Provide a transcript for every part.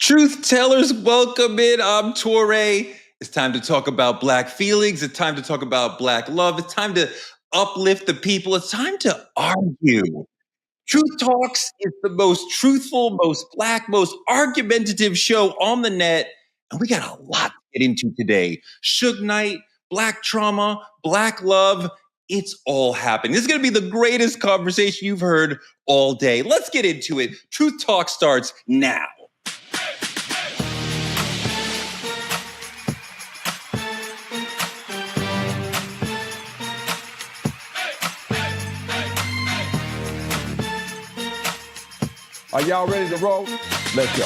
Truth tellers, welcome in. I'm Torre. It's time to talk about Black feelings. It's time to talk about Black love. It's time to uplift the people. It's time to argue. Truth Talks is the most truthful, most Black, most argumentative show on the net. And we got a lot to get into today. Suge Knight, Black trauma, Black love. It's all happening. This is going to be the greatest conversation you've heard all day. Let's get into it. Truth Talk starts now. Are y'all ready to roll? Let's go.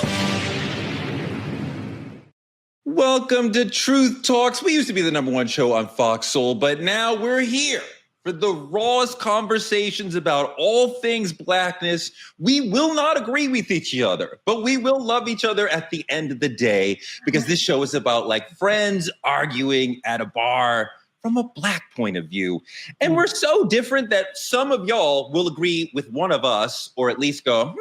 Welcome to Truth Talks. We used to be the #1 show on Fox Soul, but now we're here for the rawest conversations about all things Blackness. We will not agree with each other, but we will love each other at the end of the day, because this show is about like friends arguing at a bar from a Black point of view. And we're so different that some of y'all will agree with one of us, or at least go,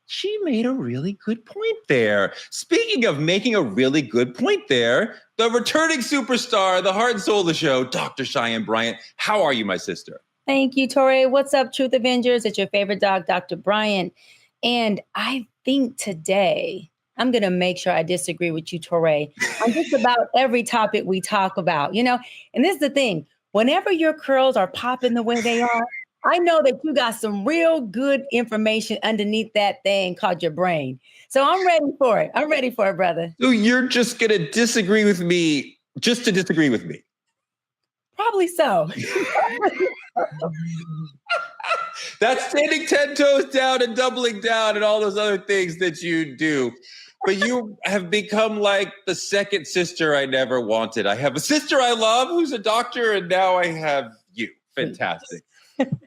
she made a really good point there. Speaking of making a really good point there, the returning superstar, the heart and soul of the show, Dr. Cheyenne Bryant. How are you, my sister? Thank you, Torre. What's up, Truth Avengers? It's your favorite dog, Dr. Bryant. And I think today, I'm going to make sure I disagree with you, Torre, on just about every topic we talk about, you know? And this is the thing. Whenever your curls are popping the way they are, I know that you got some real good information underneath that thing called your brain. So I'm ready for it. I'm ready for it, brother. So you're just going to disagree with me just to disagree with me? Probably so. That's standing 10 toes down and doubling down and all those other things that you do. But you have become like the second sister I never wanted. I have a sister I love who's a doctor, and now I have you. Fantastic.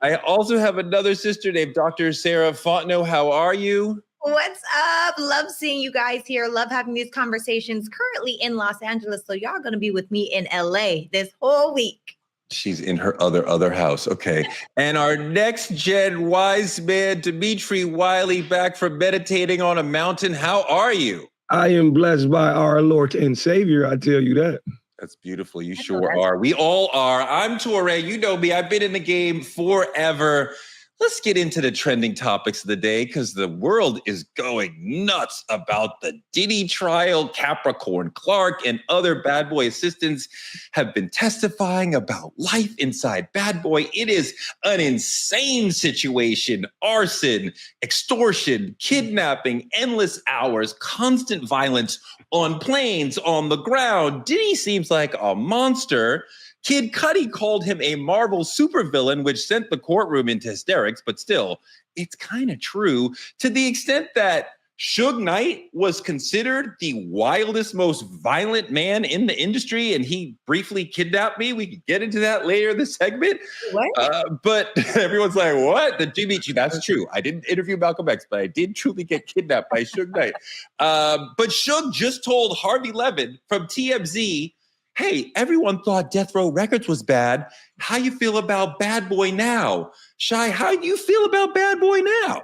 I also have another sister named Dr. Sarah Fontenot. How are you? What's up? Love seeing you guys here. Love having these conversations. Currently in Los Angeles, so y'all going to be with me in LA this whole week. She's in her other house. Okay. And our next gen wise man, Dimitri Wiley, back from meditating on a mountain. How are you? I am blessed by our Lord and Savior, I tell you that. That's beautiful. You sure are. We all are. I'm Torre. You know me. I've been in the game forever. Let's get into the trending topics of the day, because the world is going nuts about the Diddy trial. Capricorn Clark and other Bad Boy assistants have been testifying about life inside Bad Boy. It is an insane situation. Arson, extortion, kidnapping, endless hours, constant violence on planes, on the ground. Diddy seems like a monster. Kid Cudi called him a Marvel supervillain, which sent the courtroom into hysterics, but still, it's kind of true, to the extent that Suge Knight was considered the wildest, most violent man in the industry, and he briefly kidnapped me. We could get into that later in the segment. What? But everyone's like, what? The Jimmy G, that's true. I didn't interview Malcolm X, but I did truly get kidnapped by Suge Knight. But Suge just told Harvey Levin from TMZ, hey, everyone thought Death Row Records was bad. How you feel about Bad Boy now? Shy, how do you feel about Bad Boy now?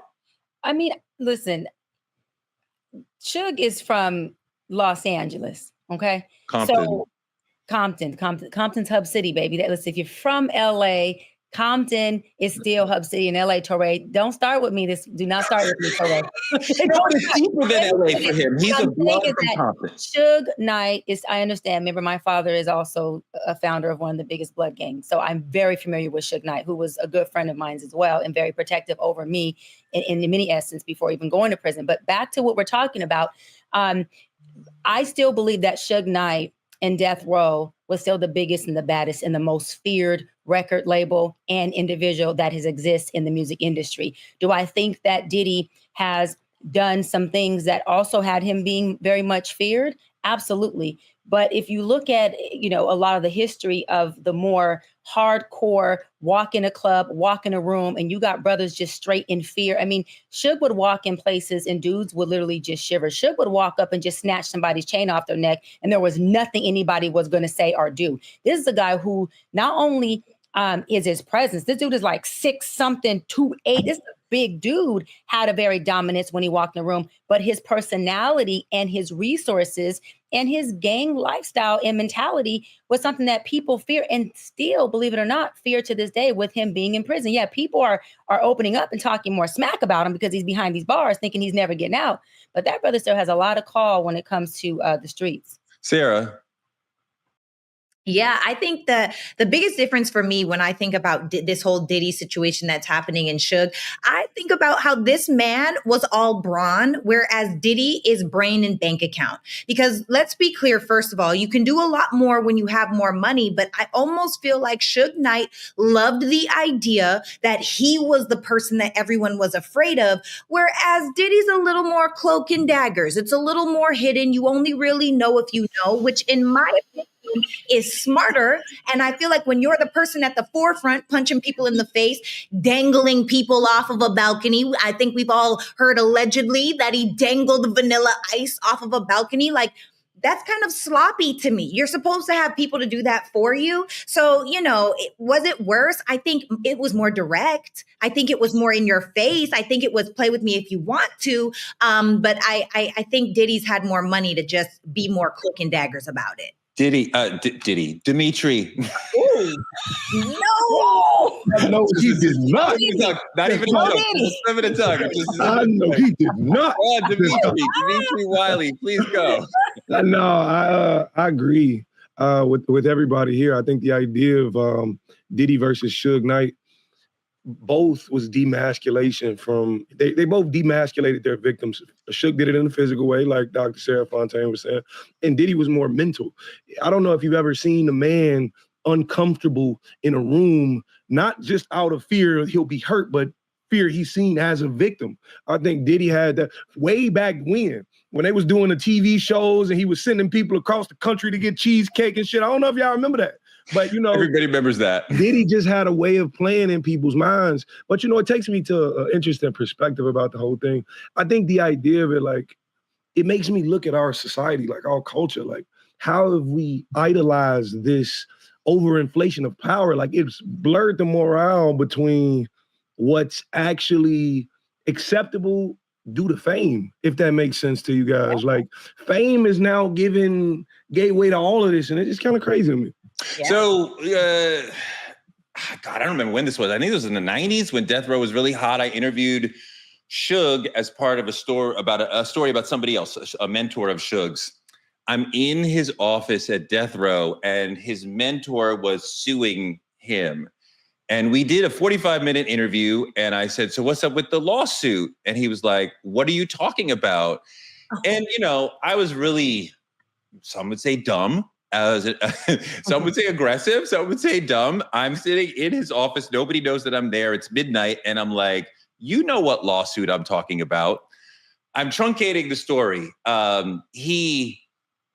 I mean, listen, Suge is from Los Angeles, okay? Compton's Hub City, baby. Listen, if you're from LA, Compton is still Hub City in LA, Torre. Don't start with me. Do not start with me, Torre. It's deeper than LA for him. He's a blood from Compton. Suge Knight is, I understand. Remember, my father is also a founder of one of the biggest blood gangs. So I'm very familiar with Suge Knight, who was a good friend of mine as well, and very protective over me in many essence before even going to prison. But back to what we're talking about, I still believe that Suge Knight and Death Row was still the biggest and the baddest and the most feared record label and individual that has existed in the music industry. Do I think that Diddy has done some things that also had him being very much feared? Absolutely. But if you look at, you know, a lot of the history of the more hardcore walk in a club, walk in a room, and you got brothers just straight in fear. I mean, Suge would walk in places and dudes would literally just shiver. Suge would walk up and just snatch somebody's chain off their neck, and there was nothing anybody was going to say or do. This is a guy who not only is his presence, this dude is like 6'2", 2'8". big dude, had a very dominance when he walked in the room, but his personality and his resources and his gang lifestyle and mentality was something that people fear and still, believe it or not, fear to this day with him being in prison. Yeah, people are opening up and talking more smack about him because he's behind these bars thinking he's never getting out. But that brother still has a lot of call when it comes to the streets. Sarah. Yeah, I think the biggest difference for me when I think about this whole Diddy situation that's happening in Suge, I think about how this man was all brawn, whereas Diddy is brain and bank account. Because let's be clear, first of all, you can do a lot more when you have more money, but I almost feel like Suge Knight loved the idea that he was the person that everyone was afraid of, whereas Diddy's a little more cloak and daggers. It's a little more hidden. You only really know if you know, which in my opinion, is smarter. And I feel like when you're the person at the forefront, punching people in the face, dangling people off of a balcony, I think we've all heard allegedly that he dangled Vanilla Ice off of a balcony. Like, that's kind of sloppy to me. You're supposed to have people to do that for you. So, was it worse? I think it was more direct. I think it was more in your face. I think it was play with me if you want to. But I think Diddy's had more money to just be more cloak and daggers about it. Dimitri. Ooh, No, he did not. Not even a joke. Not even a joke. I know he did not. Dimitri Wiley, please go. No, I agree with everybody here. I think the idea of Diddy versus Suge Knight both was demasculation from, they both demasculated their victims. Suge did it in a physical way, like Dr. Sarah Fontaine was saying, and Diddy was more mental. I don't know if you've ever seen a man uncomfortable in a room, not just out of fear he'll be hurt, but fear he's seen as a victim. I think Diddy had that way back when they was doing the TV shows and he was sending people across the country to get cheesecake and shit. I don't know if y'all remember that. But, everybody remembers that. Diddy just had a way of playing in people's minds. But, it takes me to an interesting perspective about the whole thing. I think the idea of it, like, it makes me look at our society, like our culture, like, how have we idolized this overinflation of power? Like, it's blurred the morale between what's actually acceptable due to fame, if that makes sense to you guys. Like, fame is now giving gateway to all of this, and it's just kind of crazy to me. Yeah. So, God, I don't remember when this was. I think it was in the 90s when Death Row was really hot. I interviewed Suge as part of a story about somebody else, a mentor of Suge's. I'm in his office at Death Row, and his mentor was suing him. And we did a 45-minute interview, and I said, so what's up with the lawsuit? And he was like, what are you talking about? Oh. And, I was really, some would say dumb. Some would say aggressive, some would say dumb. I'm sitting in his office. Nobody knows that I'm there. It's midnight. And I'm like, you know what lawsuit I'm talking about. I'm truncating the story. He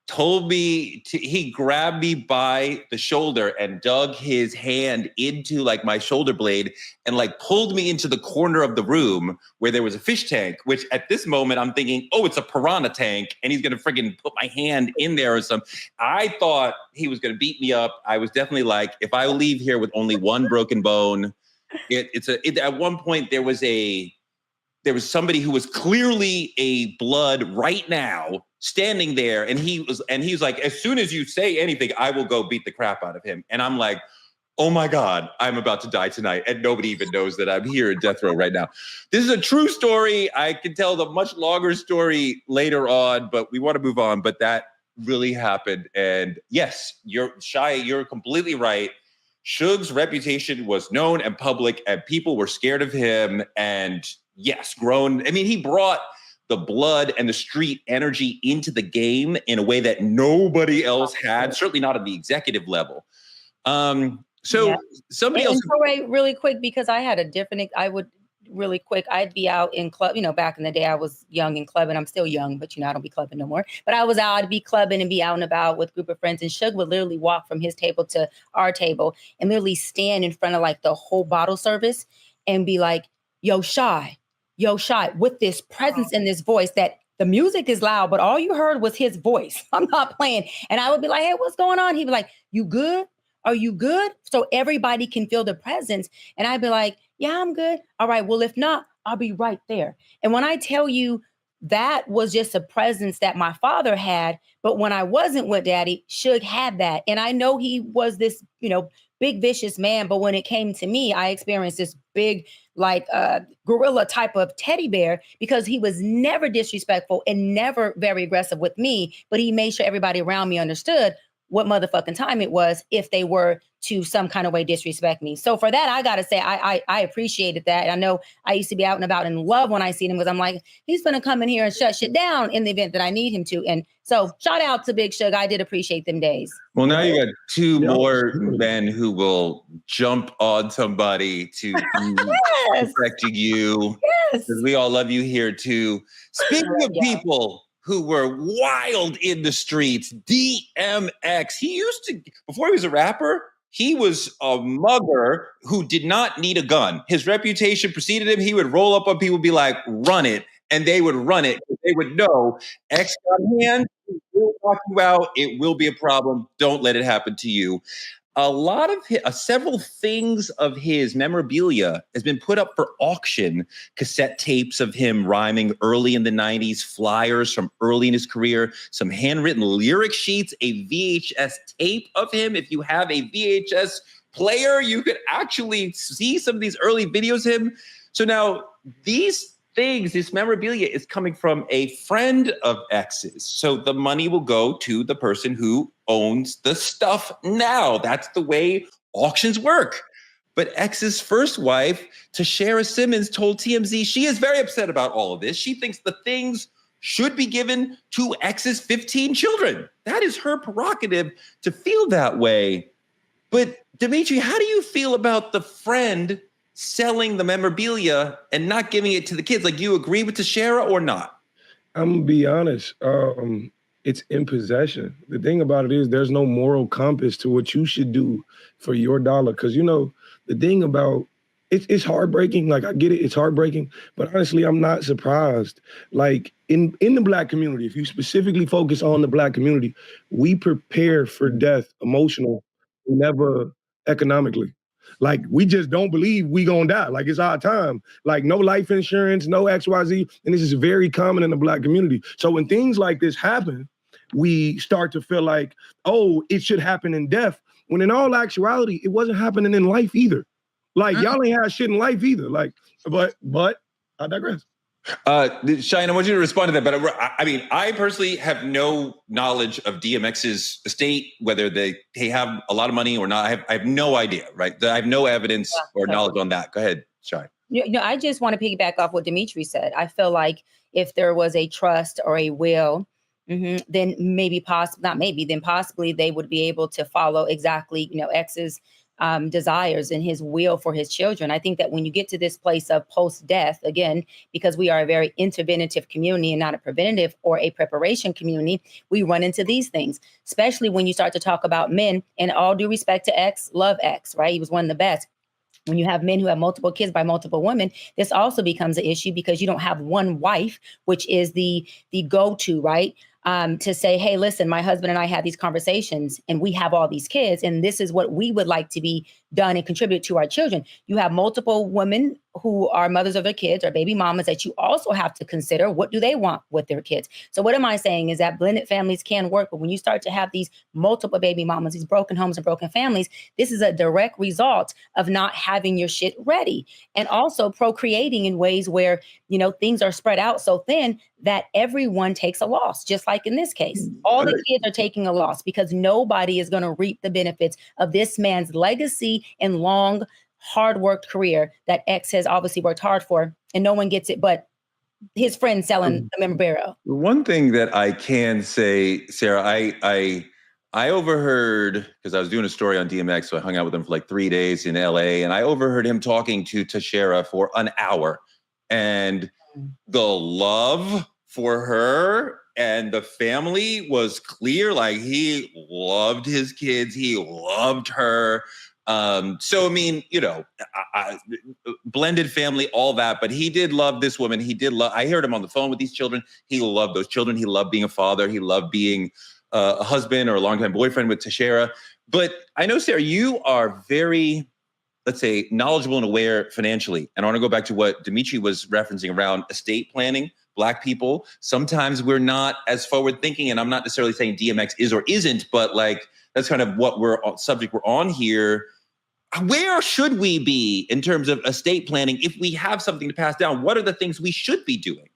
told me he grabbed me by the shoulder and dug his hand into like my shoulder blade and like pulled me into the corner of the room where there was a fish tank, which at this moment I'm thinking, oh, it's a piranha tank. And he's going to freaking put my hand in there or something. I thought he was going to beat me up. I was definitely like, if I leave here with only one broken bone, at one point there was somebody who was clearly a blood right now standing there. And he was like, as soon as you say anything, I will go beat the crap out of him. And I'm like, oh my God, I'm about to die tonight. And nobody even knows that I'm here in Death Row right now. This is a true story. I can tell the much longer story later on, but we want to move on. But that really happened. And yes, you're completely right. Suge's reputation was known and public, and people were scared of him. And yes, grown. I mean, he brought the blood and the street energy into the game in a way that nobody else had, certainly not at the executive level. Somebody else. So really quick, because I had I'd be out in club, back in the day I was young and clubbing. I'm still young, but I don't be clubbing no more. But I'd be clubbing and be out and about with a group of friends. And Suge would literally walk from his table to our table and literally stand in front of like the whole bottle service and be like, yo, Shy, with this presence and this voice that the music is loud, but all you heard was his voice. I'm not playing. And I would be like, hey, what's going on? He'd be like, you good? Are you good? So everybody can feel the presence. And I'd be like, yeah, I'm good. All right. Well, if not, I'll be right there. And when I tell you that was just a presence that my father had, but when I wasn't with daddy, Suge had that. And I know he was this, big vicious man, but when it came to me, I experienced this big, like gorilla type of teddy bear, because he was never disrespectful and never very aggressive with me, but he made sure everybody around me understood what motherfucking time it was if they were to some kind of way disrespect me. So for that, I gotta say, I appreciated that. I know I used to be out and about and love when I see him, because I'm like, he's gonna come in here and shut shit down in the event that I need him to. And so shout out to Big Suge. I did appreciate them days. Well, now you got two more men who will jump on somebody to protecting you. Yes. Because we all love you here too. Speaking of people who were wild in the streets, DMX, he used to, before he was a rapper, he was a mugger who did not need a gun. His reputation preceded him. He would roll up on people, be like, run it. And they would run it. They would know, X got hands, he will knock you out. It will be a problem. Don't let it happen to you. A lot of several things of his memorabilia has been put up for auction. Cassette tapes of him rhyming early in the 90s, flyers from early in his career, some handwritten lyric sheets, a VHS tape of him. If you have a VHS player, you could actually see some of these early videos of him. So now these things, this memorabilia is coming from a friend of X's. So the money will go to the person who owns the stuff now. That's the way auctions work. But X's first wife, Tashara Simmons, told TMZ she is very upset about all of this. She thinks the things should be given to X's 15 children. That is her prerogative to feel that way. But Dimitri, how do you feel about the friend selling the memorabilia and not giving it to the kids? Like, you agree with Tashara or not? I'm gonna be honest. It's in possession. The thing about it is there's no moral compass to what you should do for your dollar. Cause the thing about it's heartbreaking. Like, I get it, it's heartbreaking. But honestly, I'm not surprised. Like, in the Black community, if you specifically focus on the Black community, we prepare for death emotional, never economically. Like, we just don't believe we gonna die. Like, it's our time. Like, no life insurance, no XYZ. And this is very common in the Black community. So when things like this happen, we start to feel like, oh, it should happen in death. When in all actuality, it wasn't happening in life either. Like, y'all ain't had shit in life either. Like, but I digress. Cheyenne, I want you to respond to that. But I mean, I personally have no knowledge of DMX's estate, whether they have a lot of money or not. I have no idea, right? I have no evidence or knowledge on that. Go ahead, Cheyenne. I just want to piggyback off what Dimitri said. I feel like if there was a trust or a will, then possibly they would be able to follow exactly, X's desires and his will for his children. I think that when you get to this place of post-death, again, because we are a very interventive community and not a preventative or a preparation community, we run into these things, especially when you start to talk about men. And all due respect to X, love X, right? He was one of the best. When you have men who have multiple kids by multiple women, this also becomes an issue because you don't have one wife, which is the go-to, right? To say, hey, listen, my husband and I had these conversations and we have all these kids and this is what we would like to be done and contribute to our children. You have multiple women who are mothers of their kids or baby mamas that you also have to consider what do they want with their kids. So what am I saying is that blended families can work, but when you start to have these multiple baby mamas, these broken homes and broken families, this is a direct result of not having your shit ready and also procreating in ways where, things are spread out so thin that everyone takes a loss. Just like in this case, all the kids are taking a loss because nobody is going to reap the benefits of this man's legacy and long, hard-worked career that X has obviously worked hard for, and no one gets it but his friend selling the memorabilia. One thing that I can say, Sarah, I overheard, because I was doing a story on DMX, so I hung out with him for like 3 days in LA, and I overheard him talking to Tashara for an hour. And the love for her and the family was clear. Like, he loved his kids. He loved her. So, I mean, blended family, all that, but he did love this woman. I heard him on the phone with these children. He loved those children. He loved being a father. He loved being a husband or a longtime boyfriend with Tashara. But I know, Sarah, you are very let's say, knowledgeable and aware financially. And I want to go back to what Dimitri was referencing around estate planning. Black people, sometimes we're not as forward thinking. And I'm not necessarily saying DMX is or isn't, but like, that's kind of what subject we're on here. Where should we be in terms of estate planning if we have something to pass down? What are the things we should be doing?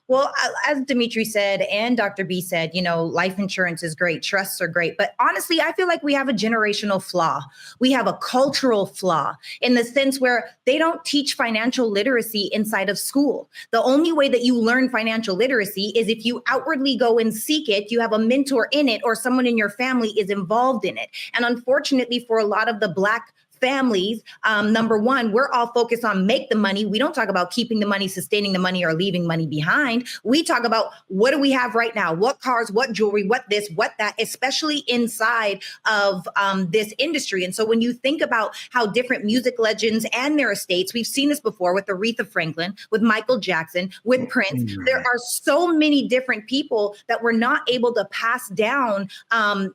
Well, as Dimitri said and Dr. B said, life insurance is great. Trusts are great. But honestly, I feel like we have a generational flaw. We have a cultural flaw in the sense where they don't teach financial literacy inside of school. The only way that you learn financial literacy is if you outwardly go and seek it, you have a mentor in it, or someone in your family is involved in it. And unfortunately, for a lot of the Black families, number one, we're all focused on make the money. We don't talk about keeping the money, sustaining the money, or leaving money behind. We talk about what do we have right now? What cars, what jewelry, what this, what that, especially inside of this industry. And so when you think about how different music legends and their estates, we've seen this before with Aretha Franklin, with Michael Jackson, with Prince. There are so many different people that were not able to pass down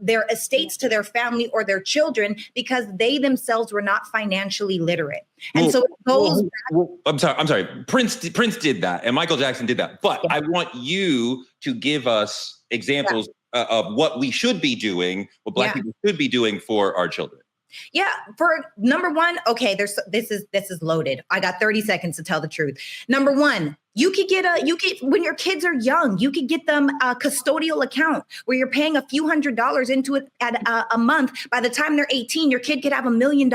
their estates to their family or their children because they themselves were not financially literate. And so it goes back. I'm sorry. Prince did that, and Michael Jackson did that. But I want you to give us examples of what we should be doing, what Black people should be doing for our children. Yeah, for number one, okay, this is loaded. I got 30 seconds to tell the truth. Number one, you could when your kids are young, you could get them a custodial account where you're paying a few $100s into it at a month. By the time they're 18, your kid could have $1 million.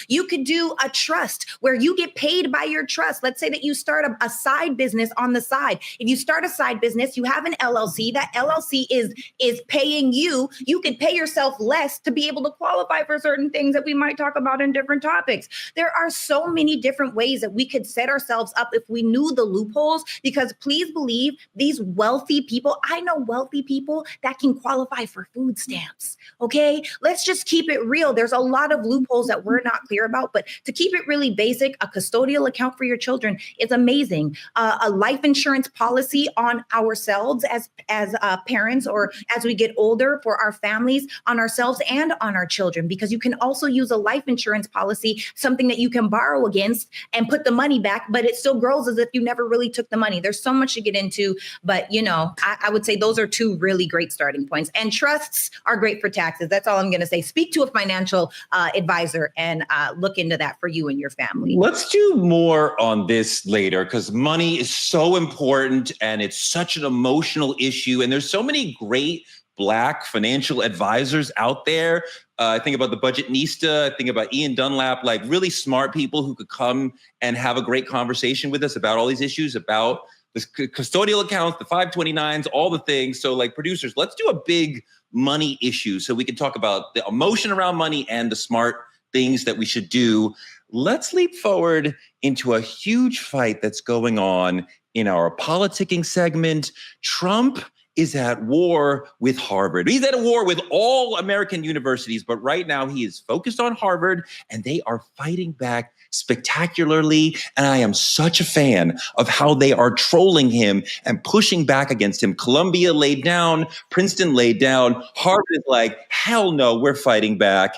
You could do a trust where you get paid by your trust. Let's say that you start a side business on the side. If you start a side business, you have an LLC. That LLC is paying you. You could pay yourself less to be able to qualify for certain things that we might talk about in different topics. There are so many different ways that we could set ourselves up if we knew the loopholes. Because please believe these wealthy people, I know wealthy people that can qualify for food stamps. Okay, let's just keep it real. There's a lot of loopholes that we're not clear about, but to keep it really basic, a custodial account for your children is amazing. A life insurance policy on ourselves as parents, or as we get older, for our families, on ourselves and on our children, because you can also use a life insurance policy, something that you can borrow against and put the money back, but it still grows as if you never really took the money. There's so much to get into, but I would say those are two really great starting points. And trusts are great for taxes. That's all I'm going to say. Speak to a financial advisor and look into that for you and your family. Let's do more on this later, because money is so important and it's such an emotional issue. And there's so many great Black financial advisors out there. I think about the Budgetnista. I think about Ian Dunlap, like really smart people who could come and have a great conversation with us about all these issues, about the custodial accounts, the 529s, all the things. So like producers, let's do a big money issue so we can talk about the emotion around money and the smart things that we should do. Let's leap forward into a huge fight that's going on in our politicking segment. Trump is at war with Harvard. He's at war with all American universities, but right now he is focused on Harvard, and they are fighting back spectacularly. And I am such a fan of how they are trolling him and pushing back against him. Columbia laid down, Princeton laid down. Harvard is like, hell no, we're fighting back.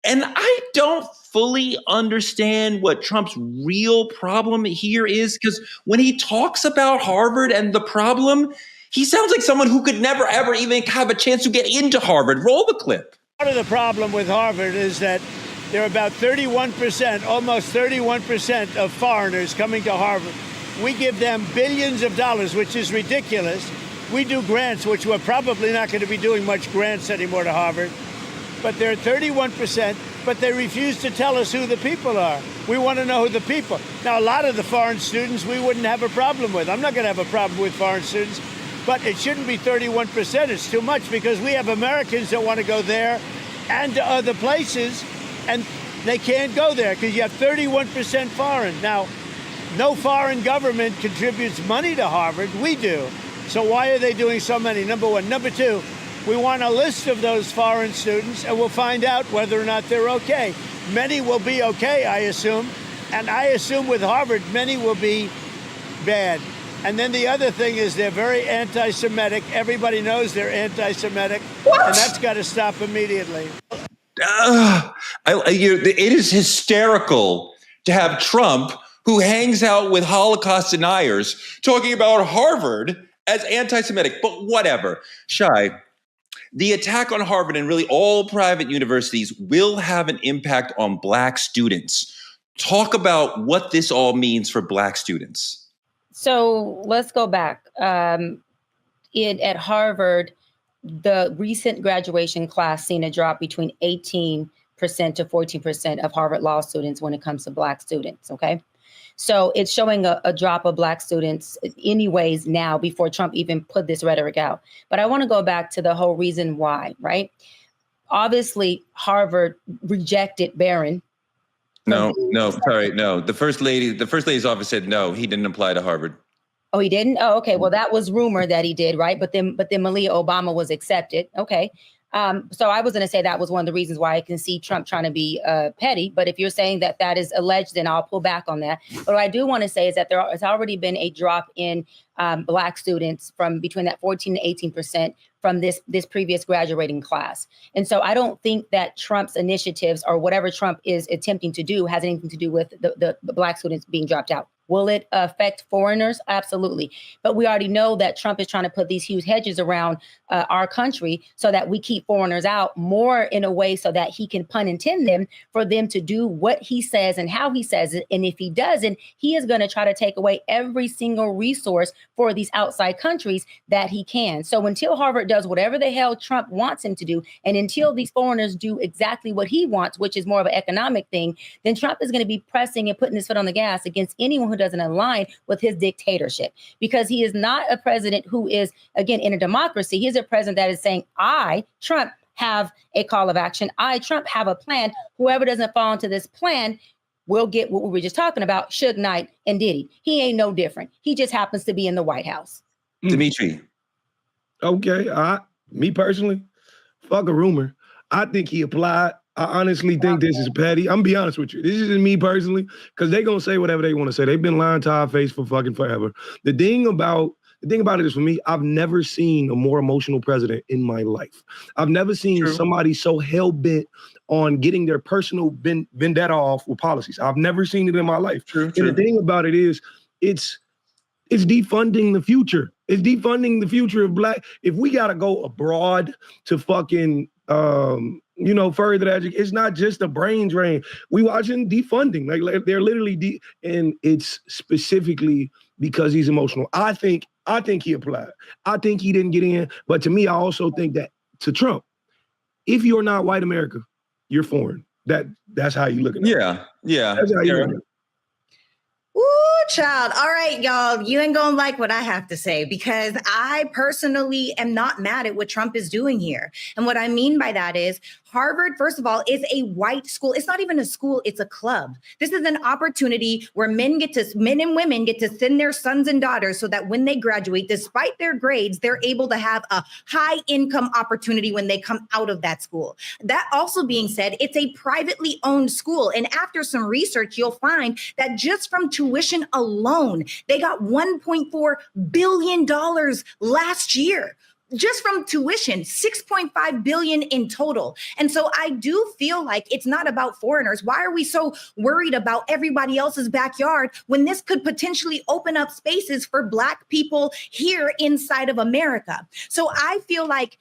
And I don't fully understand what Trump's real problem here is, because when he talks about Harvard and the problem, he sounds like someone who could never, ever even have a chance to get into Harvard. Roll the clip. Part of the problem with Harvard is that there are about 31%, almost 31% of foreigners coming to Harvard. We give them billions of dollars, which is ridiculous. We do grants, which we're probably not going to be doing much grants anymore to Harvard. But they're 31%, but they refuse to tell us who the people are. We want to know who the people. Now, a lot of the foreign students we wouldn't have a problem with. I'm not going to have a problem with foreign students. But it shouldn't be 31%. It's too much, because we have Americans that want to go there and to other places, and they can't go there because you have 31% foreign. Now, no foreign government contributes money to Harvard. We do. So why are they doing so many? Number one. Number two, we want a list of those foreign students, and we'll find out whether or not they're okay. Many will be okay, I assume. And I assume with Harvard, many will be bad. And then the other thing is they're very anti-Semitic. Everybody knows they're anti-Semitic. What? And that's got to stop immediately. It is hysterical to have Trump, who hangs out with Holocaust deniers, talking about Harvard as anti-Semitic, but whatever. Shai, the attack on Harvard and really all private universities will have an impact on Black students. Talk about what this all means for Black students. So let's go back. At Harvard, the recent graduation class seen a drop between 18% to 14% of Harvard law students when it comes to Black students, okay? So it's showing a drop of Black students anyways now before Trump even put this rhetoric out. But I want to go back to the whole reason why, right? Obviously, Harvard rejected Barron. No. The first lady's office said no, he didn't apply to Harvard. Oh, he didn't? Oh, okay. Well, that was rumor that he did, right? But then Malia Obama was accepted. Okay. So I was going to say that was one of the reasons why I can see Trump trying to be petty. But if you're saying that that is alleged, then I'll pull back on that. But what I do want to say is that there has already been a drop in Black students from between that 14 to 18% from this previous graduating class. And so I don't think that Trump's initiatives or whatever Trump is attempting to do has anything to do with the Black students being dropped out. Will it affect foreigners? Absolutely. But we already know that Trump is trying to put these huge hedges around our country so that we keep foreigners out more in a way so that he can pun intend them for them to do what he says and how he says it. And if he doesn't, he is going to try to take away every single resource for these outside countries that he can. So until Harvard does whatever the hell Trump wants him to do, and until these foreigners do exactly what he wants, which is more of an economic thing, then Trump is going to be pressing and putting his foot on the gas against anyone who doesn't align with his dictatorship, because he is not a president who is, again, in a democracy. He is a president that is saying, I, Trump, have a call of action. I, Trump, have a plan. Whoever doesn't fall into this plan will get what we were just talking about, Suge Knight and Diddy. He ain't no different. He just happens to be in the White House. Dimitri. Okay, me personally, fuck a rumor. I think he applied. I honestly think this is petty. I'm gonna be honest with you. This is me personally, because they're gonna say whatever they want to say. They've been lying to our face for fucking forever. The thing about it is, for me, I've never seen a more emotional president in my life. I've never seen somebody so hell-bent on getting their personal vendetta off with policies. I've never seen it in my life. And the thing about it is, it's defunding the future. It's defunding the future of Black. If we gotta go abroad to fucking further education, it's not just a brain drain. We watching defunding. Like they're literally and it's specifically because he's emotional. I think he applied. I think he didn't get in. But to me, I also think that to Trump, if you're not white America, you're foreign. That's how you look at it. Yeah. That's how you look at it. Ooh, child. All right, y'all. You ain't gonna like what I have to say, because I personally am not mad at what Trump is doing here. And what I mean by that is Harvard, first of all, is a white school. It's not even a school, it's a club. This is an opportunity where men and women get to send their sons and daughters so that when they graduate, despite their grades, they're able to have a high income opportunity when they come out of that school. That also being said, it's a privately owned school. And after some research, you'll find that just from tuition alone, they got $1.4 billion last year. Just from tuition, $6.5 billion in total. And so I do feel like it's not about foreigners. Why are we so worried about everybody else's backyard when this could potentially open up spaces for Black people here inside of America? So I feel like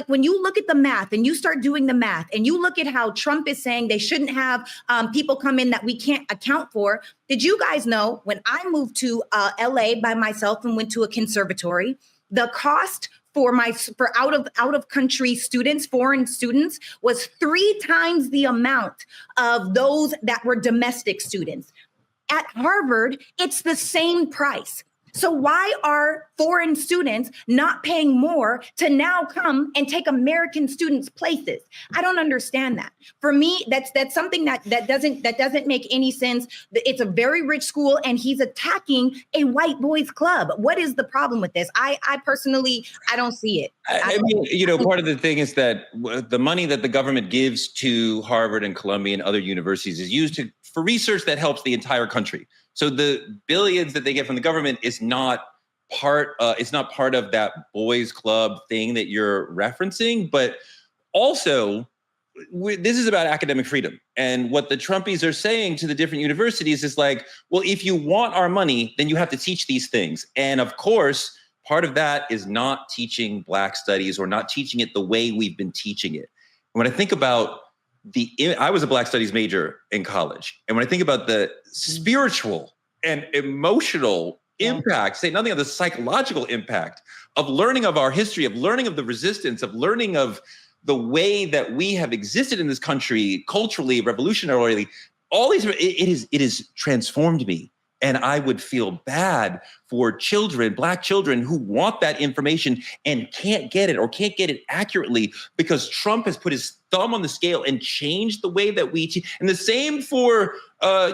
when you look at the math and you start doing the math and you look at how Trump is saying they shouldn't have people come in that we can't account for. Did you guys know when I moved to LA by myself and went to a conservatory, the cost for out of country students, foreign students, was 3 times the amount of those that were domestic students. At Harvard, it's the same price. So why are foreign students not paying more to now come and take American students' places? I don't understand that. For me, that's something that doesn't make any sense. It's a very rich school, and he's attacking a white boys club. What is the problem with this? I personally, I don't see it. I mean, part of the thing is that the money that the government gives to Harvard and Columbia and other universities is used for research that helps the entire country. So the billions that they get from the government is not part. It's not part of that boys club thing that you're referencing. But also, this is about academic freedom. And what the Trumpies are saying to the different universities is like, well, if you want our money, then you have to teach these things. And of course, part of that is not teaching Black studies or not teaching it the way we've been teaching it. And when I think about I was a Black studies major in college. And when I think about the spiritual and emotional impact, say nothing of the psychological impact of learning of our history, of learning of the resistance, of learning of the way that we have existed in this country, culturally, revolutionarily, all these, it has transformed me. And I would feel bad for children, Black children who want that information and can't get it or can't get it accurately because Trump has put his thumb on the scale and changed the way that we teach. And the same for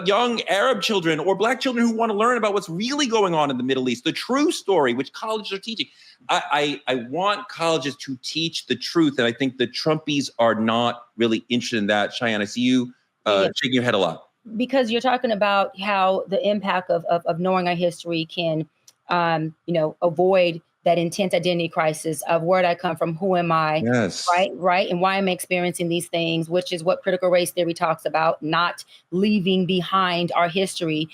young Arab children or Black children who want to learn about what's really going on in the Middle East, the true story, which colleges are teaching. I want colleges to teach the truth. And I think the Trumpies are not really interested in that. Cheyenne, I see you shaking your head a lot. Because you're talking about how the impact of knowing our history can, avoid that intense identity crisis of where did I come from? Who am I? Yes. Right. And why am I experiencing these things, which is what critical race theory talks about, not leaving behind our history,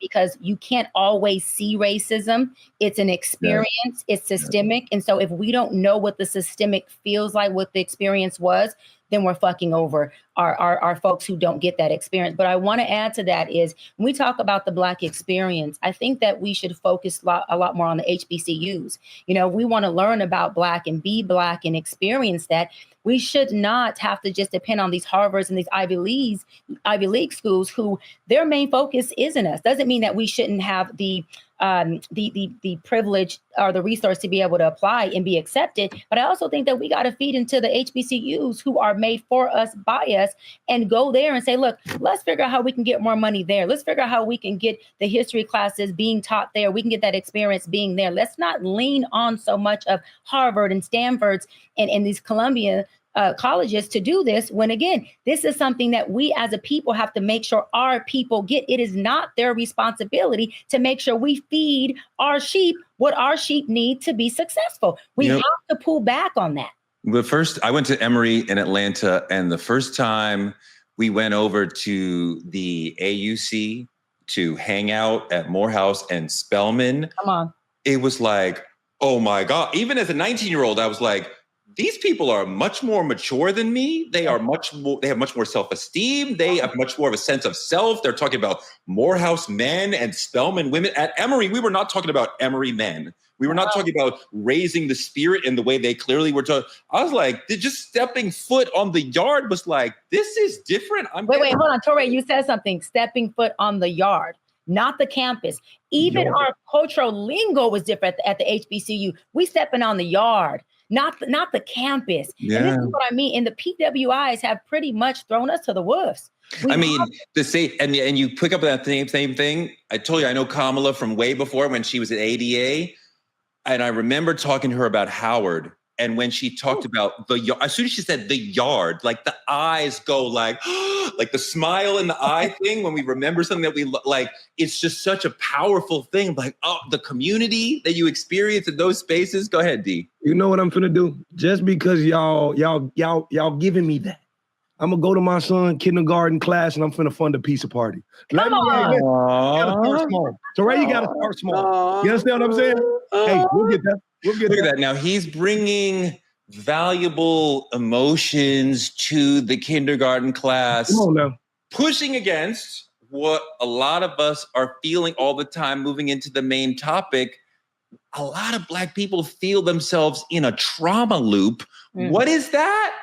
because you can't always see racism. It's an experience. It's systemic. And so if we don't know what the systemic feels like, what the experience was, then we're fucking over our folks who don't get that experience. But I want to add to that is when we talk about the Black experience, I think that we should focus a lot more on the HBCUs. We want to learn about Black and be Black and experience that. We should not have to just depend on these Harvards and these Ivy League schools who their main focus isn't us. Doesn't mean that we shouldn't have the privilege or the resource to be able to apply and be accepted. But I also think that we got to feed into the HBCUs who are made for us, by us, and go there and say, look, let's figure out how we can get more money there. Let's figure out how we can get the history classes being taught there. We can get that experience being there. Let's not lean on so much of Harvard and Stanford's and these Columbia colleges to do this, when again, this is something that we as a people have to make sure our people get. It is not their responsibility to make sure we feed our sheep what our sheep need to be successful. We have to pull back on that. But first, I went to Emory in Atlanta, and the first time we went over to the AUC to hang out at Morehouse and Spelman, it was like, oh my God. Even as a 19-year-old, I was like, these people are much more mature than me. They have much more self-esteem. They have much more of a sense of self. They're talking about Morehouse men and Spelman women. At Emory, we were not talking about Emory men. We were not talking about raising the spirit in the way they clearly were talking. I was like, just stepping foot on the yard was like, this is different. Wait, hold on. Torre, you said something, stepping foot on the yard, not the campus. Even our cultural lingo was different at the HBCU. We stepping on the yard. Not the campus. Yeah. And this is what I mean. And the PWIs have pretty much thrown us to the wolves. And you pick up that same thing. I told you, I know Kamala from way before when she was at ADA. And I remember talking to her about Howard. And when she talked about as soon as she said the yard, like the eyes go like the smile in the eye thing when we remember something that we like. It's just such a powerful thing. Like, the community that you experience in those spaces. Go ahead, D. You know what I'm finna do? Just because y'all giving me that, I'm gonna go to my son kindergarten class and I'm finna fund a pizza party. Come on. You gotta start small. So Ray, you gotta start small. You understand what I'm saying? Hey, we'll get that. Look at that. Now he's bringing valuable emotions to the kindergarten class. Come on now. Pushing against what a lot of us are feeling all the time moving into the main topic. A lot of Black people feel themselves in a trauma loop. What is that?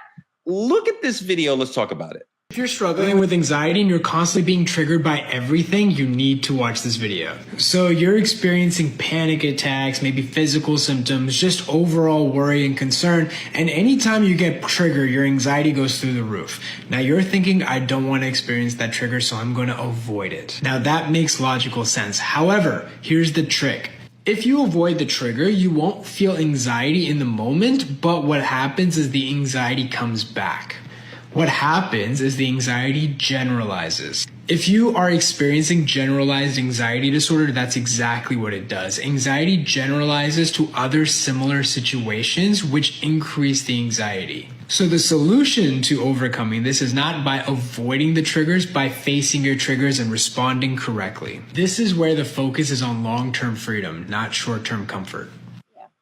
Look at this video. Let's talk about it. If you're struggling with anxiety and you're constantly being triggered by everything, you need to watch this video. So you're experiencing panic attacks, maybe physical symptoms, just overall worry and concern. And anytime you get triggered, your anxiety goes through the roof. Now you're thinking, I don't want to experience that trigger, so I'm going to avoid it. Now that makes logical sense. However, here's the trick. If you avoid the trigger, you won't feel anxiety in the moment, but what happens is the anxiety comes back. What happens is the anxiety generalizes. If you are experiencing generalized anxiety disorder, that's exactly what it does. Anxiety generalizes to other similar situations, which increase the anxiety. So the solution to overcoming this is not by avoiding the triggers, by facing your triggers and responding correctly. This is where the focus is on long-term freedom, not short-term comfort.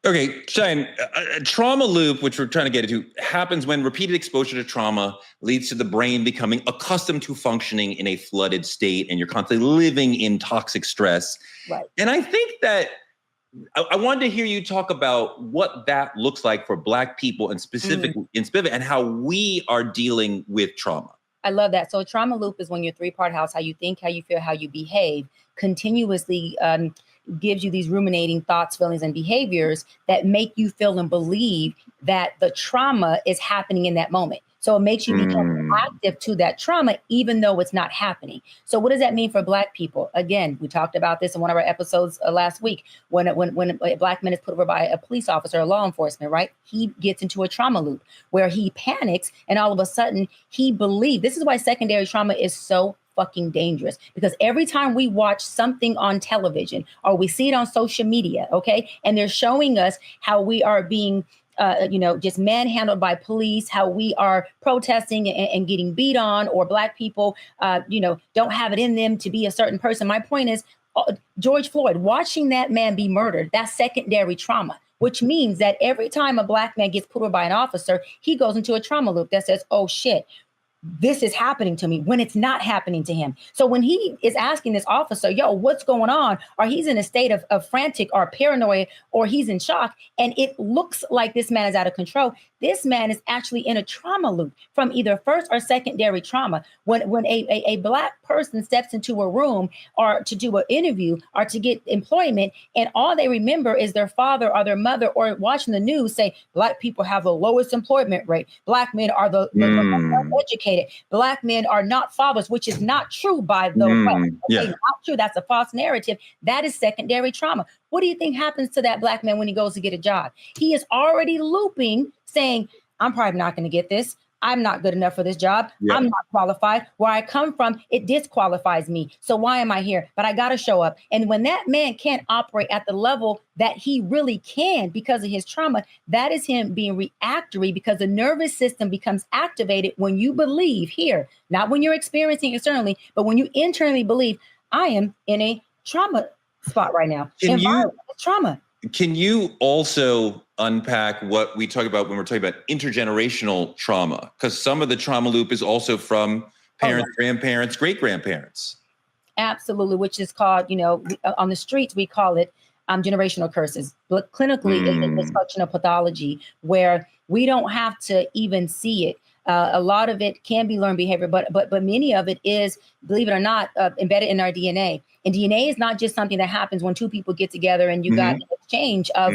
Okay, Cheyenne, a trauma loop, which we're trying to get into, happens when repeated exposure to trauma leads to the brain becoming accustomed to functioning in a flooded state, and you're constantly living in toxic stress. Right. And I think that I wanted to hear you talk about what that looks like for Black people and specifically and how we are dealing with trauma. I love that. So a trauma loop is when your three-part house, how you think, how you feel, how you behave, continuously gives you these ruminating thoughts, feelings, and behaviors that make you feel and believe that the trauma is happening in that moment. So it makes you become active to that trauma, even though it's not happening. So what does that mean for Black people? Again, we talked about this in one of our episodes last week. When a Black man is put over by a police officer or law enforcement, right? He gets into a trauma loop where he panics, and all of a sudden he believes. This is why secondary trauma is so fucking dangerous, because every time we watch something on television or we see it on social media, okay, and they're showing us how we are being just manhandled by police, how we are protesting and getting beat on, or Black people, don't have it in them to be a certain person. My point is, George Floyd, watching that man be murdered, that's secondary trauma, which means that every time a Black man gets put over by an officer, he goes into a trauma loop that says, oh shit, this is happening to me, when it's not happening to him. So when he is asking this officer, yo, what's going on? Or he's in a state of frantic or paranoia, or he's in shock, and it looks like this man is out of control. This man is actually in a trauma loop from either first or secondary trauma. When a Black person steps into a room or to do an interview or to get employment, and all they remember is their father or their mother, or watching the news say, Black people have the lowest employment rate. Black men are the educated. Black men are not fathers, which is not true, by the way. Okay, not true. That's a false narrative. That is secondary trauma. What do you think happens to that Black man when he goes to get a job? He is already looping, saying, I'm probably not going to get this. I'm not good enough for this job. Yeah. I'm not qualified. Where I come from, it disqualifies me. So why am I here? But I got to show up. And when that man can't operate at the level that he really can because of his trauma, that is him being reactory, because the nervous system becomes activated when you believe here, not when you're experiencing externally, but when you internally believe, I am in a trauma spot right now. Trauma. Can you also unpack what we talk about when we're talking about intergenerational trauma? Because some of the trauma loop is also from parents, grandparents, great-grandparents. Absolutely, which is called, on the streets, we call it generational curses. But clinically, it's a dysfunctional pathology where we don't have to even see it. A lot of it can be learned behavior, but many of it is, believe it or not, embedded in our DNA. And DNA is not just something that happens when two people get together and you got an exchange of